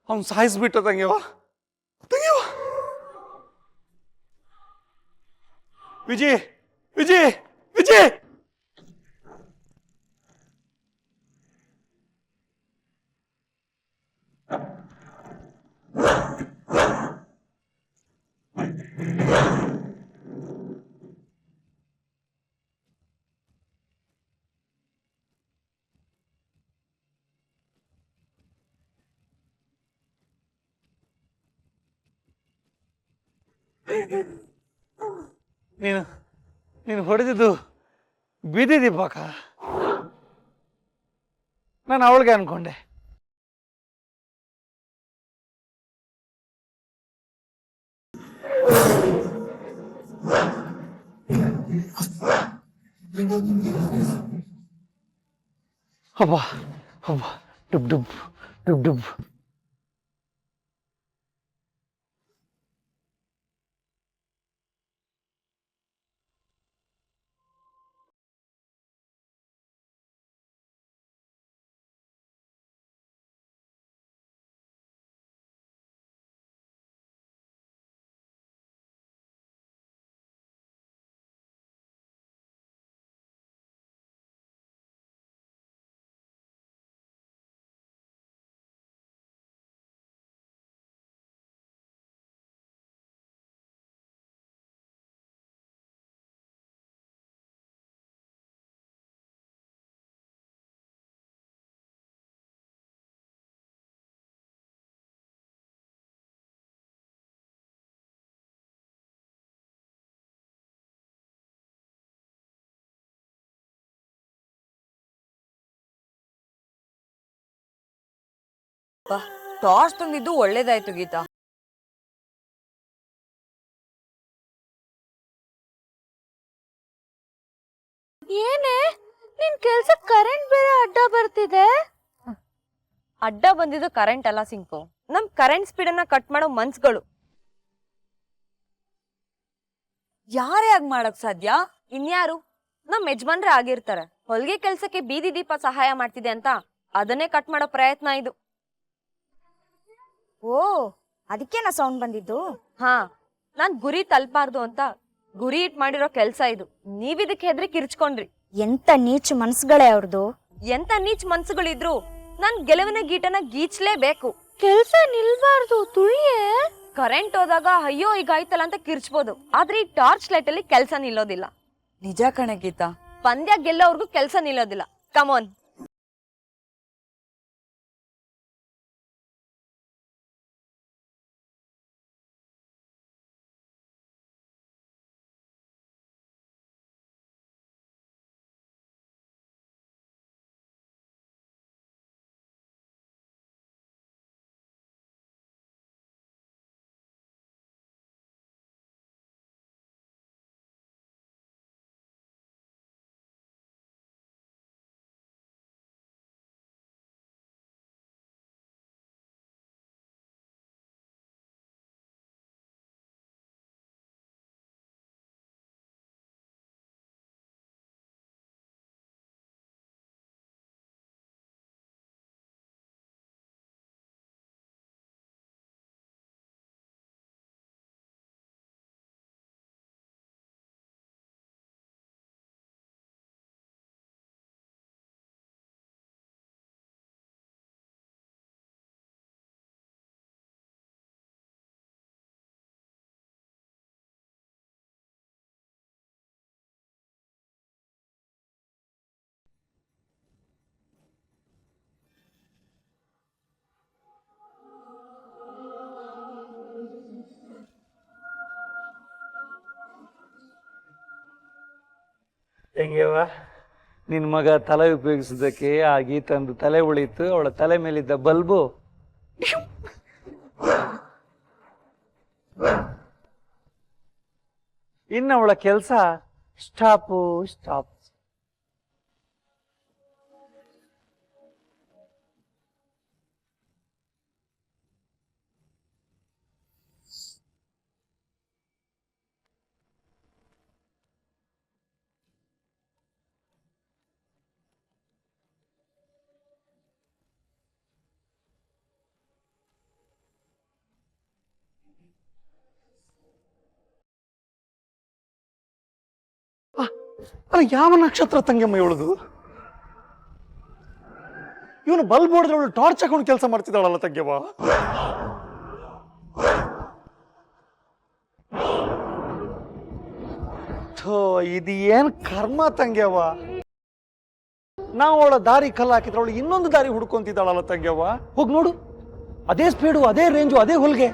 ಅವ್ನು ಸಾಯಿಸ್ಬಿಟ್ಟ ತಂಗೆವ. ವಿಜಯ್ ನೀನು ಹೊಡೆದಿದ್ದು ಬೀದಿ ದೀಪಕ. ನಾನು ಅವಳಿಗೆ ಅನ್ಕೊಂಡೆ. ಹಬ್ಬ ಡುಬ್ ಡುಬ್ ಟಾರ್ಚ್ ತಂದಿದ್ದು ಒಳ್ಳೇದಾಯ್ತು ಗೀತಾ. ಏನೇ ನಿನ್ ಕೆಲ್ಸ ಕರೆಂಟ್ ಬೇರೆ ಅಡ್ಡ ಬರ್ತಿದೆ. ಅಡ್ಡ ಬಂದಿದ್ದು ಕರೆಂಟ್ ಅಲ್ಲ ಸಿಂಕು, ನಮ್ ಕರೆಂಟ್ ಸ್ಪೀಡ್ ಅನ್ನ ಕಟ್ ಮಾಡೋ ಮನ್ಸ್ಗಳು. ಯಾರೇ ಆಗ್ ಮಾಡಕ್ ಸಾಧ್ಯ? ಇನ್ಯಾರು? ನಮ್ ಯಜಮಾನ್ರೆ ಆಗಿರ್ತಾರೆ. ಹೊಲ್ಗೆ ಕೆಲ್ಸಕ್ಕೆ ಬೀದಿ ದೀಪ ಸಹಾಯ ಮಾಡ್ತಿದೆ ಅಂತ ಅದನ್ನೇ ಕಟ್ ಮಾಡೋ ಪ್ರಯತ್ನ ಇದು. ಓ ಅದಕ್ಕೇನ ಸೌಂಡ್ ಬಂದಿದ್ದು? ಹಾ, ನಾನ್ ಗುರಿ ತಲುಪಾರ್ದು ಅಂತ ಗುರಿ ಇಟ್ ಮಾಡಿರೋ ಕೆಲ್ಸ ಇದು. ನೀವಿದಕ್ಕೆ ಹೆದ್ರಿ ಕಿರ್ಚ್ಕೊಂಡ್ರಿ. ಎಂತ ನೀಚ ಮನ್ಸುಗಳೇ ಅವ್ರದ್ದು. ಎಂತ ನೀಚ್ ಮನ್ಸುಗಳಿದ್ರು ನಾನ್ ಗೆಲುವಿನ ಗೀಟನ ಗೀಚ್ಲೇಬೇಕು. ಕೆಲ್ಸ ನಿಲ್ಬಾರ್ದು ತುಳಿಯೇ. ಕರೆಂಟ್ ಹೋದಾಗ ಅಯ್ಯೋ ಈಗ ಆಯ್ತಲ್ಲ ಅಂತ ಕಿರ್ಚ್ಬೋದು, ಆದ್ರೆ ಈ ಟಾರ್ಚ್ ಲೈಟ್ ಅಲ್ಲಿ ಕೆಲ್ಸ ನಿಲ್ಲೋದಿಲ್ಲ. ನಿಜ ಕಣೆ ಗೀತಾ. ಪಂದ್ಯ ಗೆಲ್ಲೋರ್ಗು ಕೆಲ್ಸ ನಿಲ್ಲೋದಿಲ್ಲ. ಕಮೋನ್. ಹೆಂಗೇವ ನಿನ್ ಮಗ ತಲೆ ಉಪಯೋಗಿಸಿದ್ದಕ್ಕೆ ಆ ಗೀತಂದು ತಲೆ ಉಳಿತು, ಅವಳ ತಲೆ ಮೇಲಿದ್ದ ಬಲ್ಬು ಇನ್ನು ಅವಳ ಕೆಲಸ ಸ್ಟಾಪ್. ಅಲ್ಲ ಯಾವ ನಕ್ಷತ್ರ ತಂಗಮ್ಮ ಇವಳದು? ಇವನು ಬಲ್ಬ್ ಹೊಡೆದ್ರೆ ಅವಳು ಟಾರ್ಚ್ ಹಾಕೊಂಡು ಕೆಲಸ ಮಾಡ್ತಿದ್ದಾಳಲ್ಲ ತಂಗಮ್ಮ. ಇದು ಏನ್ ಕರ್ಮ ತಂಗ್ಯವ. ನಾವು ಅವಳ ದಾರಿ ಕಲ್ಲು ಹಾಕಿದ್ರೆ ಅವಳು ಇನ್ನೊಂದು ದಾರಿ ಹುಡ್ಕೊಂತಿದ್ದಾಳಲ್ಲ ತಂಗ್ಯವ. ಹೋಗಿ ನೋಡು, ಅದೇ ಸ್ಪೀಡು, ಅದೇ ರೇಂಜು, ಅದೇ ಹೊಲ್ಗೆ.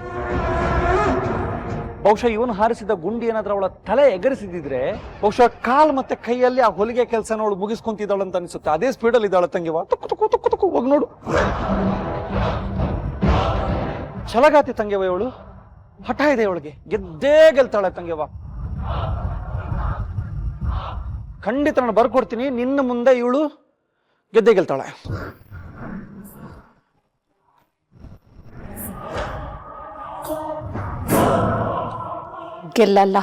ಬಹುಶಃ ಇವನು ಹಾರಿಸಿದ ಗುಂಡಿ ಏನಾದ್ರೂ ಅವಳ ತಲೆ ಎಗರಿಸಿದ್ರೆ ಬಹುಶಃ ಕಾಲ್ ಮತ್ತೆ ಕೈಯಲ್ಲಿ ಆ ಹೊಲಿಗೆ ಕೆಲಸನ ಅವಳು ಮುಗಿಸ್ಕೊಂತಿದ್ದಾಳು ಅಂತ ಅನಿಸುತ್ತೆ. ಅದೇ ಸ್ಪೀಡಲ್ಲಿ ಇದ್ದಾಳೆ ತಂಗಿವ. ತುಕ್ಕು ತುಕ್ಕು ತುಕ್ಕು ತುಕ್ಕು ಹೋಗಿ ನೋಡು. ಛಲಗಾತಿ ತಂಗಿವ ಇವಳು. ಹಠ ಇದೆ ಇವಳಿಗೆ, ಗೆದ್ದೇ ಗೆಲ್ತಾಳೆ ತಂಗಿವ. ಖಂಡಿತ ನಾನು ಬರ್ಕೊಡ್ತೀನಿ, ನಿನ್ನ ಮುಂದೆ ಇವಳು ಗೆದ್ದೇ ಗೆಲ್ತಾಳೆ. ಗೆಲ್ಲಲ್ಲ.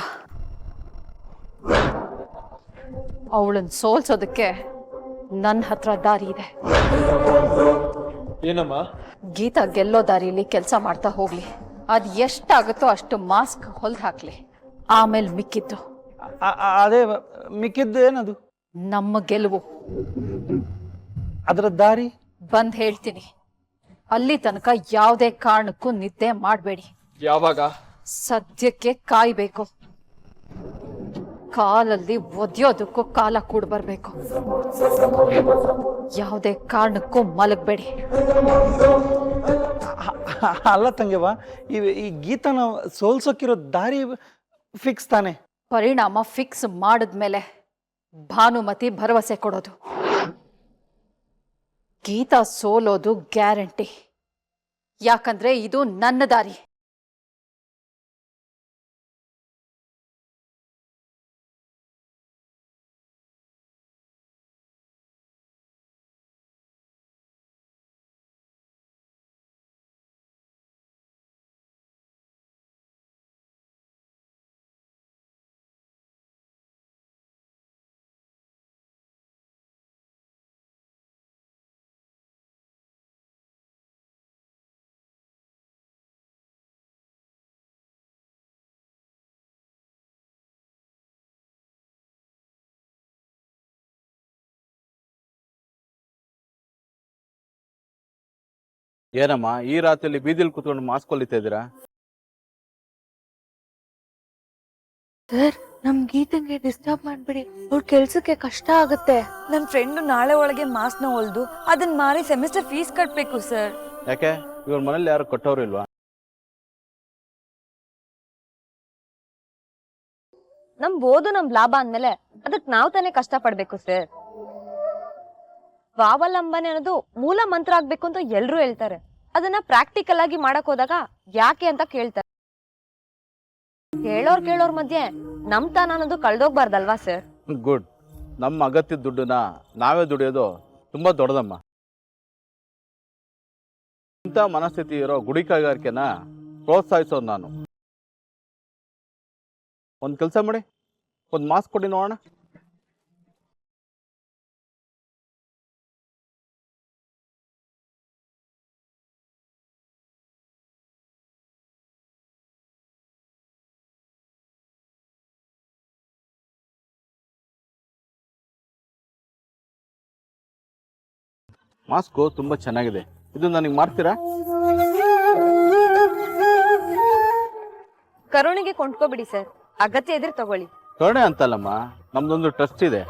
ಅವಳನ್ನ ಸೋಲ್ಸೋದಕ್ಕೆ ನನ್ನ ಹತ್ರ ದಾರಿ ಇದೆ. ಏನಮ್ಮ? ಗೀತಾ ಗೆಲ್ಲೋ ದಾರಿಲಿ ಕೆಲಸ ಮಾಡ್ತಾ ಹೋಗ್ಲಿ. ಅದ್ ಎಷ್ಟಾಗುತ್ತೋ ಅಷ್ಟು ಮಾಸ್ಕ್ ಹೊಲ್ದ್ ಹಾಕ್ಲಿ. ಆಮೇಲೆ ಮಿಕ್ಕಿದ್ದು ಅದೇ ಮಿಕ್ಕಿದ್ದು ಏನದು? ನಮ್ಮ ಗೆಲುವು. ಅದರ ದಾರಿ ಬಂದ್ ಹೇಳ್ತೀನಿ. ಅಲ್ಲಿ ತನಕ ಯಾವುದೇ ಕಾರಣಕ್ಕೂ ನಿದ್ದೆ ಮಾಡಬೇಡಿ. ಯಾವಾಗ? ಸದ್ಯಕ್ಕೆ ಕಾಯ್ಬೇಕು. ಕಾಲಲ್ಲಿ ಒದ್ಯೋದಕ್ಕೂ ಕಾಲ ಕೂಡ ಬರ್ಬೇಕು. ಯಾವುದೇ ಕಾರಣಕ್ಕೂ ಮಲಗಬೇಡಿ. ಅಲ್ಲ ತಂಗಿವ, ಈ ಗೀತನ ಸೋಲ್ಸೋಕಿರೋ ದಾರಿ ಫಿಕ್ಸ್ ತಾನೆ? ಪರಿಣಾಮ ಫಿಕ್ಸ್ ಮಾಡಿದ್ಮೇಲೆ ಭಾನುಮತಿ ಭರವಸೆ ಕೊಡೋದು. ಗೀತಾ ಸೋಲೋದು ಗ್ಯಾರಂಟಿ. ಯಾಕಂದ್ರೆ ಇದು ನನ್ನ ದಾರಿ. ಏನಮ್ಮ ಈ ರಾತ್ರಿಯಲ್ಲಿ ಬೀದಿಲಿ ಕೂತ್ಕೊಂಡು ಮಾಸ್ಕ್ ಹೊಲಿತಾ ಇದ್ದೀರಾ? ಸರ್, ನಮ್ ಗೀತಂಗೆ ಡಿಸ್ಟರ್ಬ್ ಮಾಡ್ಬಿಡಿ, ಅವ್ರ ಕೆಲ್ಸಕ್ಕೆ ಕಷ್ಟ ಆಗುತ್ತೆ. ನನ್ ಫ್ರೆಂಡ್ ನಾಳೆ ಒಳಗೆ ಮಾಸ್ಕ್ ನ ಹೊಲ್ದು ಅದನ್ನ ಮಾರಿ ಸೆಮಿಸ್ಟರ್ ಫೀಸ್ ಕಟ್ಬೇಕು ಸರ್. ಯಾಕೆ ಇವ್ರ ಮನೇಲಿ ಯಾರು ಕೊಟ್ಟವ್ರು ಇಲ್ವಾ? ನಮ್ ಓದು ನಮ್ ಲಾಭ ಅಂದ್ಮೇಲೆ ಅದಕ್ ನಾವ್ ತಾನೇ ಕಷ್ಟ ಪಡ್ಬೇಕು ಸರ್. ಸ್ವಾವಲಂಬನೆ ಅನ್ನೋದು ಮೂಲ ಮಂತ್ರ ಆಗ್ಬೇಕು ಅಂತ ಎಲ್ರು ಹೇಳ್ತಾರೆ. ಅದನ್ನ ಪ್ರಾಕ್ಟಿಕಲ್ ಆಗಿ ಮಾಡಕ್ ಹೋದಾಗ ಯಾಕೆ ಅಂತ ಕೇಳ್ತಾರೆ. ಕೇಳೋರ್ ಮಧ್ಯೆ ನಮ್ ತಾನ ಅನ್ನೋದು ಕಳ್ದೋಗ್ಬಾರ್ದಲ್ವಾ ಸರ್? ಗುಡ್. ನಮ್ಮ ಅಗತ್ಯದ ದುಡ್ಡನ್ನ ನಾವೇ ದುಡಿಯೋದು ತುಂಬಾ ದೊಡ್ಡದಮ್ಮ. ಇಂಥ ಮನಸ್ಥಿತಿ ಇರೋ ಗುಡಿ ಕೈಗಾರಿಕೆನ ಪ್ರೋತ್ಸಾಹಿಸೋದು ನಾನು. ಒಂದು ಕೆಲಸ ಮಾಡಿ, ಒಂದು ಮಾಸ್ಕ್ ಕೊಡಿ ನೋಡೋಣ. ಮಾಸ್ಕು ತುಂಬಾ ಚೆನ್ನಾಗಿದೆ, ಇದು ನನಗೆ ಮಾಡ್ತೀರಾ? ಕರುಣಿಗೆ ಕೊಂಡ್ಕೋಬಿಡಿ ಸರ್, ಅಗತ್ಯ ಇದ್ರೆ ತಗೊಳ್ಳಿ. ಕರುಣೆ ಅಂತಲ್ಲಮ್ಮ, ನಮ್ದೊಂದು ಟ್ರಸ್ಟ್ ಇದೆ.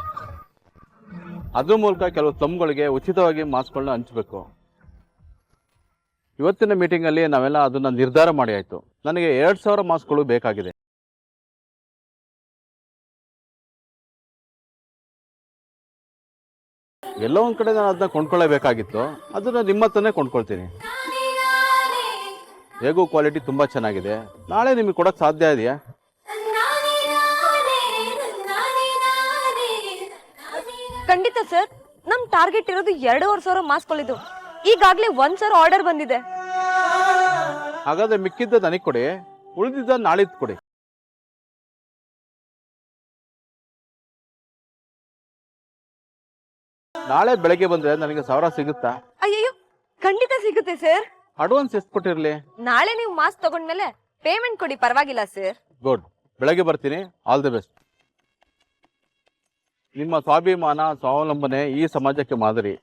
ಅದ್ರ ಮೂಲಕ ಕೆಲವು ಸ್ಲಮ್ಗಳಿಗೆ ಉಚಿತವಾಗಿ ಮಾಸ್ಕ್ಗಳನ್ನ ಹಂಚಬೇಕು. ಇವತ್ತಿನ ಮೀಟಿಂಗಲ್ಲಿ ನಾವೆಲ್ಲ ಅದನ್ನ ನಿರ್ಧಾರ ಮಾಡಿ ಆಯ್ತು. ನನಗೆ 2000 ಮಾಸ್ಕ್ಗಳು ಬೇಕಾಗಿದೆ. ಎಲ್ಲೋ ಒಂದ್ ಕಡೆ ನಾನು ಅದನ್ನ ಕೊಂಡ್ಕೊಳ್ಳೇಬೇಕಾಗಿತ್ತು, ಅದನ್ನ ನಿಮ್ಮ ಹತ್ರನೇ ಕೊಂಡ್ಕೊಳ್ತೀನಿ. ಹೇಗೂ ಕ್ವಾಲಿಟಿ ತುಂಬಾ ಚೆನ್ನಾಗಿದೆ. ನಾಳೆ ನಿಮಗೆ ಕೊಡಕ್ ಸಾಧ್ಯ ಇದೆಯಾ? ಖಂಡಿತ ಸರ್. ನಮ್ ಟಾರ್ಗೆಟ್ ಇರೋದು 2500 ಮಾಸ್ಕ್ ಹೊಲಿದು. ಈಗಾಗ್ಲೇ 1000 ಆರ್ಡರ್ ಬಂದಿದೆ. ಹಾಗಾದ್ರೆ ಮಿಕ್ಕಿದ್ದ ನನಗೆ ಕೊಡಿ, ಉಳಿದಿದ್ದ ನಾಳಿದ್ದು ಕೊಡಿ. ನಾಳೆ ಬೆಳಗ್ಗೆ ಬಂದ್ರೆ ನನಗೆ 1000 ಸಿಗುತ್ತಾ? ಅಯ್ಯಯ್ಯೋ, ಖಂಡಿತ ಸಿಗುತ್ತೆ ಸರ್. ಅಡ್ವಾನ್ಸ್ ಎಷ್ಟು ಕೊಟ್ಟಿರ್ಲಿ? ನಾಳೆ ನೀವು ಮಾಸ್ಕ್ ತಗೊಂಡ್ಮೇಲೆ ಪೇಮೆಂಟ್ ಕೊಡಿ, ಪರವಾಗಿಲ್ಲ ಸರ್. ಗುಡ್. ಬೆಳಗ್ಗೆ ಬರ್ತೀನಿ. All the best. ನಿಮ್ಮ ಸ್ವಾಭಿಮಾನ, ಸ್ವಾವಲಂಬನೆ ಈ ಸಮಾಜಕ್ಕೆ ಮಾದರಿ.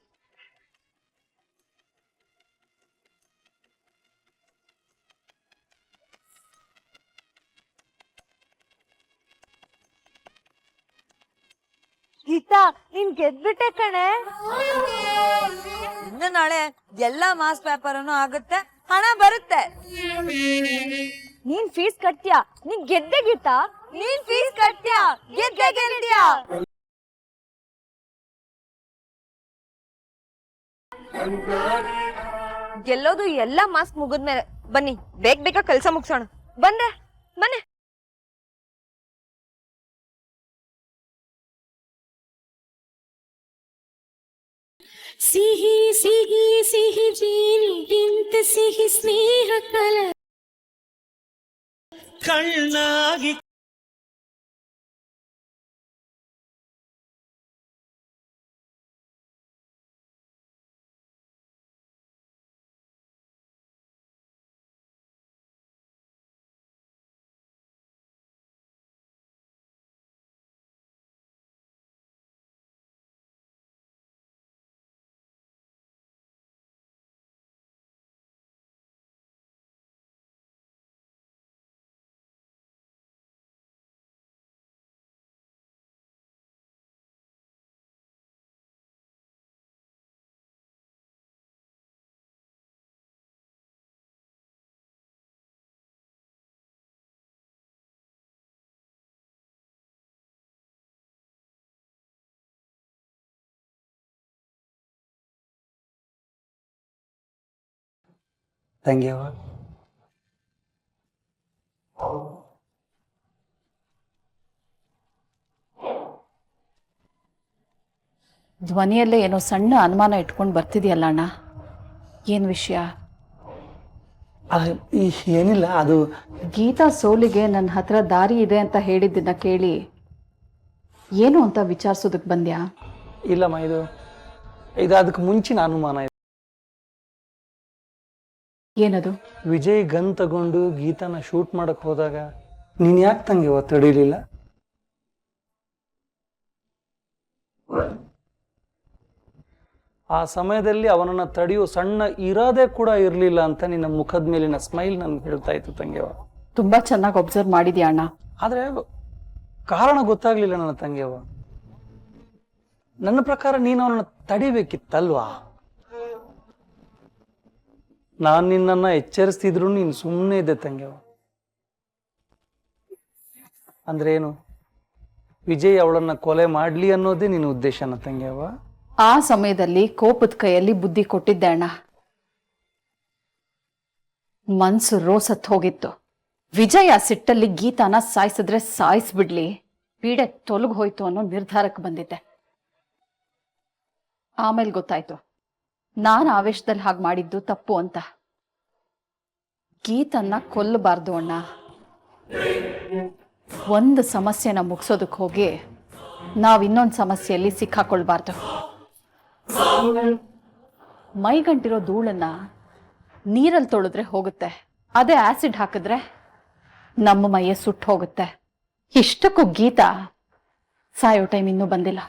ಗೀತಾ, ನೀನ್ ಗೆದ್ಬಿಟ್ಟೆ ಕಣೆ. ಇನ್ನು ನಾಳೆ ಎಲ್ಲಾ ಮಾಸ್ಕ್ ವ್ಯಾಪಾರನೂ ಆಗುತ್ತೆ, ಹಣ ಬರುತ್ತೆ. ನೀನ್ ಫೀಸ್ ಕಟ್ತೀಯಾ? ನೀನ್ ಗೆದ್ದೆ ಗೀತಾ. ನೀನ್ ಫೀಸ್ ಕಟ್ತೀಯಾ? ಗೆದ್ದ್ಯಾ? ಗೆಲ್ಲೋದು ಎಲ್ಲಾ ಮಾಸ್ಕ್ ಮುಗಿದ್ಮೇಲೆ. ಬನ್ನಿ, ಬೇಗ ಕೆಲಸ ಮುಗಿಸೋಣ. ಬಂದೆ ಬನ್ನಿ. ಸಿಹಿ ಸಿಹಿ ಸಿಹಿ ಜೀನಿಗಿಂತ ಸಿಹಿ ಸ್ನೇಹ ಕಣ್ಣಾಗಿ ತಂಗಿಯವ. ಧ್ವನಿಯಲ್ಲೇ ಏನೋ ಸಣ್ಣ ಅನುಮಾನ ಇಟ್ಕೊಂಡು ಬರ್ತಿದ್ಯಲ್ಲ ಅಣ್ಣ, ಏನ್ ವಿಷಯ? ಏನಿಲ್ಲ, ಅದು ಗೀತಾ ಸೋಲಿಗೆ ನನ್ನ ಹತ್ರ ದಾರಿ ಇದೆ ಅಂತ ಹೇಳಿದ್ದನ್ನ ಕೇಳಿ ಏನು ಅಂತ ವಿಚಾರಿಸೋದಕ್ಕೆ ಬಂದ್ಯಾ? ಇಲ್ಲಮ್ಮ, ಇದು ಅದಕ್ಕೆ ಮುಂಚಿನ ಅನುಮಾನ ಇದೆ. ಏನದು? ವಿಜಯ್ ಗನ್ ತಗೊಂಡು ಗೀತಾನ ಶೂಟ್ ಮಾಡಕ್ ಹೋದಾಗ ನೀನ್ ಯಾಕೆ ತಂಗಿಯವ ತಡೀಲಿಲ್ಲ? ಆ ಸಮಯದಲ್ಲಿ ಅವನನ್ನ ತಡೆಯೋ ಸಣ್ಣ ಇರಾದೆ ಕೂಡ ಇರಲಿಲ್ಲ ಅಂತ ನಿನ್ನ ಮುಖದ ಮೇಲಿನ ಸ್ಮೈಲ್ ನನ್ಗೆ ಹೇಳ್ತಾ ಇತ್ತು ತಂಗಿಯವ. ತುಂಬಾ ಚೆನ್ನಾಗಿ ಒಬ್ಸರ್ವ್ ಮಾಡಿದ್ಯಾ ಅಣ್ಣ. ಆದ್ರೆ ಕಾರಣ ಗೊತ್ತಾಗ್ಲಿಲ್ಲ ನನ್ನ ತಂಗಿಯವ. ನನ್ನ ಪ್ರಕಾರ ನೀನು ಅವನನ್ನ ತಡಿಬೇಕಿತ್ತಲ್ವಾ? ನಾನು ನಿನ್ನನ್ನು ಎಚ್ಚರಿಸ್ತಿದ್ರು ನೀನು ಸುಮ್ಮನೆ ಇದ್ದೆ ತಂಗಿಯವ. ಅಂದ್ರೆ ಏನು? ವಿಜಯ್ ಅವಳನ್ನ ಕೊಲೆ ಮಾಡ್ಲಿ ಅನ್ನೋದೇ ನಿನ್ನ ಉದ್ದೇಶನ ತಂಗಿಯವ? ಆ ಸಮಯದಲ್ಲಿ ಕೋಪದ ಕೈಯಲ್ಲಿ ಬುದ್ಧಿ ಕೊಟ್ಟಿದ್ದೆ ಅಣ್ಣ. ಮನ್ಸು ರೋಸತ್ ಹೋಗಿತ್ತು. ವಿಜಯ್ ಆ ಸಿಟ್ಟಲ್ಲಿ ಗೀತಾನ ಸಾಯಿಸಿದ್ರೆ ಸಾಯಿಸ್ಬಿಡ್ಲಿ, ಪೀಡೆ ತೊಲಗ್ ಹೋಯ್ತು ಅನ್ನೋ ನಿರ್ಧಾರಕ್ಕೆ ಬಂದಿದ್ದೆ. ಆಮೇಲೆ ಗೊತ್ತಾಯ್ತು ನಾನು ಆವೇಶದಲ್ಲಿ ಹಾಗೆ ಮಾಡಿದ್ದು ತಪ್ಪು ಅಂತ. ಗೀತನ್ನ ಕೊಲ್ಲಬಾರ್ದು ಅಣ್ಣ. ಒಂದು ಸಮಸ್ಯೆನ ಮುಗಿಸೋದಕ್ಕೆ ಹೋಗಿ ನಾವ್ ಇನ್ನೊಂದು ಸಮಸ್ಯೆಯಲ್ಲಿ ಸಿಕ್ಕಾಕೊಳ್ಬಾರ್ದು. ಮೈಗಂಟಿರೋ ಧೂಳನ್ನ ನೀರಲ್ಲಿ ತೊಳೆದ್ರೆ ಹೋಗುತ್ತೆ, ಅದೇ ಆಸಿಡ್ ಹಾಕಿದ್ರೆ ನಮ್ಮ ಮೈಯೇ ಸುಟ್ಟು ಹೋಗುತ್ತೆ. ಇಷ್ಟಕ್ಕೂ ಗೀತಾ ಸಾಯೋ ಟೈಮ್ ಇನ್ನೂ ಬಂದಿಲ್ಲ.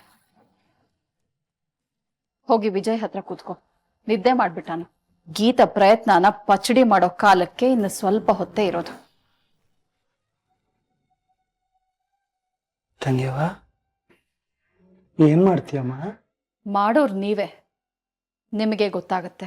ಹೋಗಿ ವಿಜಯ್ ಹತ್ರ ಕೂತ್ಕೋ, ನಿದ್ದೆ ಮಾಡ್ಬಿಟ್ಟಾನು. ಗೀತಾ ಪ್ರಯತ್ನನ ಪಚಡಿ ಮಾಡೋ ಕಾಲಕ್ಕೆ ಇನ್ನು ಸ್ವಲ್ಪ ಹೊತ್ತೇ ಇರೋದು. ತಂಗಿಯವ, ಏನ್ ಮಾಡ್ತೀಯಮ್ಮ? ಮಾಡೋರು ನೀವೇ, ನಿಮಗೆ ಗೊತ್ತಾಗತ್ತೆ.